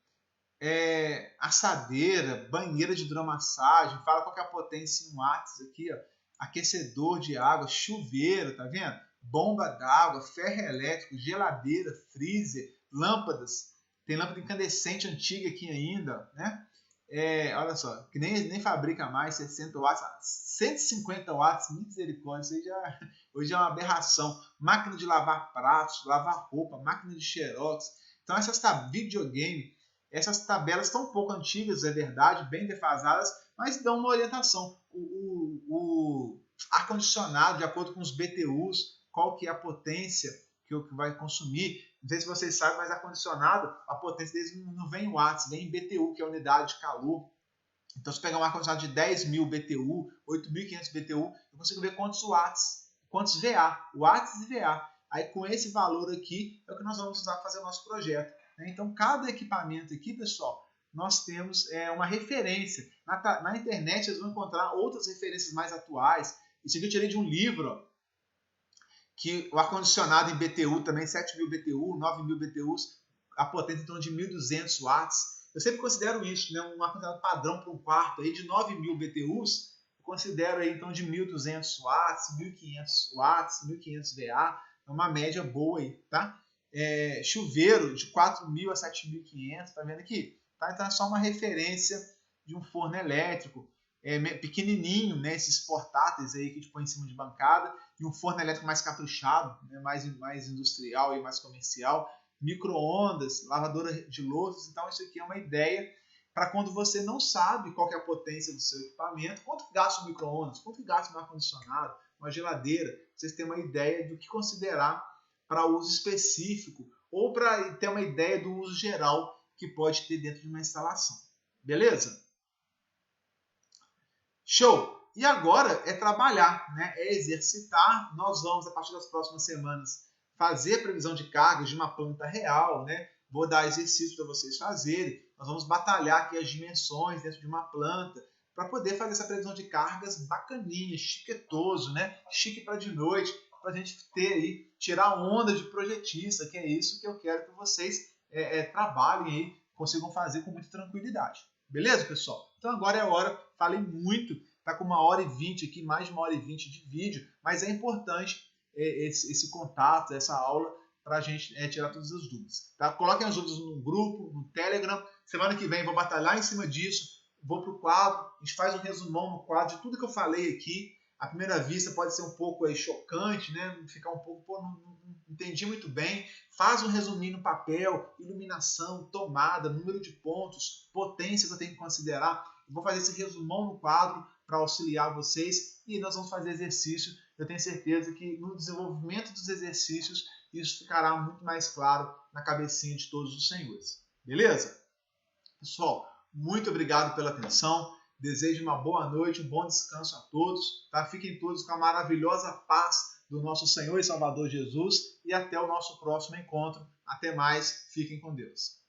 Assadeira, banheira de hidromassagem, fala qual que é a potência em watts aqui, ó. Aquecedor de água, chuveiro, tá vendo? Bomba d'água, ferro elétrico, geladeira, freezer, lâmpadas. Tem lâmpada incandescente antiga aqui ainda, né? Olha só, que nem fabrica mais, 60 watts, 150 watts, misericórdia, hoje é uma aberração. Máquina de lavar pratos, lavar roupa, máquina de xerox. Então videogame, essas tabelas estão um pouco antigas, é verdade, bem defasadas, mas dão uma orientação. O ar-condicionado, de acordo com os BTUs, qual que é a potência que vai consumir. Não sei se vocês sabem, mas ar-condicionado, a potência deles não vem em watts, vem em BTU, que é a unidade de calor. Então, se pegar um ar-condicionado de 10.000 BTU, 8.500 BTU, eu consigo ver quantos watts, quantos VA, watts e VA. Aí, com esse valor aqui, é o que nós vamos usar para fazer o nosso projeto. Então, cada equipamento aqui, pessoal, nós temos uma referência. Na internet, vocês vão encontrar outras referências mais atuais. Isso aqui eu tirei de um livro, ó, que o ar-condicionado em BTU também, 7.000 BTU, 9.000 BTUs, a potência em torno de 1.200 watts. Eu sempre considero isso, né? Um ar-condicionado padrão para um quarto aí de 9.000 BTUs, eu considero aí então de 1.200 watts, 1.500 watts, 1.500 VA, é uma média boa aí, tá? Chuveiro de 4.000 a 7.500, tá vendo aqui? Tá? Então é só uma referência de um forno elétrico, pequenininho, né? Esses portáteis aí que a gente põe em cima de bancada, e um forno elétrico mais caprichado, né? mais industrial e mais comercial, micro-ondas, lavadora de louças. Então isso aqui é uma ideia para quando você não sabe qual que é a potência do seu equipamento, quanto gasta um micro-ondas, quanto gasta um ar-condicionado, uma geladeira, vocês têm uma ideia do que considerar para uso específico ou para ter uma ideia do uso geral que pode ter dentro de uma instalação. Beleza? Show! E agora é trabalhar, né? É exercitar. Nós vamos, a partir das próximas semanas, fazer a previsão de cargas de uma planta real, né? Vou dar exercício para vocês fazerem. Nós vamos batalhar aqui as dimensões dentro de uma planta para poder fazer essa previsão de cargas bacaninha, chiquetoso, né? Chique para de noite, para a gente ter aí, tirar onda de projetista, que é isso que eu quero que vocês trabalhem aí, consigam fazer com muita tranquilidade. Beleza, pessoal? Então agora é a hora, falei muito, tá com 1h20 aqui, mais de 1h20 de vídeo, mas é importante esse contato, essa aula, para a gente tirar todas as dúvidas. Tá? Coloquem as dúvidas no grupo, no Telegram. Semana que vem vou batalhar em cima disso, vou para o quadro, a gente faz um resumão no quadro de tudo que eu falei aqui. À primeira vista pode ser um pouco chocante, né? Ficar um pouco, não entendi muito bem. Faz um resuminho no papel, iluminação, tomada, número de pontos, potência que eu tenho que considerar. Eu vou fazer esse resumão no quadro para auxiliar vocês e nós vamos fazer exercício. Eu tenho certeza que no desenvolvimento dos exercícios isso ficará muito mais claro na cabecinha de todos os senhores. Beleza? Pessoal, muito obrigado pela atenção. Desejo uma boa noite, um bom descanso a todos. Tá? Fiquem todos com a maravilhosa paz do nosso Senhor e Salvador Jesus e até o nosso próximo encontro. Até mais, fiquem com Deus.